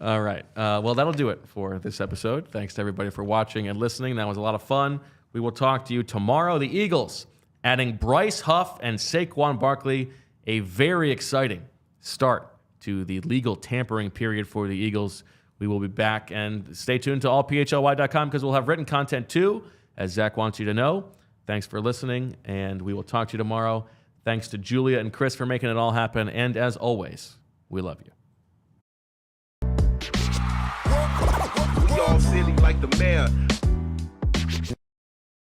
All right. Well, that'll do it for this episode. Thanks to everybody for watching and listening. That was a lot of fun. We will talk to you tomorrow. The Eagles adding Bryce, Huff, and Saquon Barkley. A very exciting start to the legal tampering period for the Eagles. We will be back, and stay tuned to allphly.com because we'll have written content too, as Zach wants you to know. Thanks for listening, and we will talk to you tomorrow. Thanks to Julia and Chris for making it all happen, and as always, we love you. We all silly like the mayor.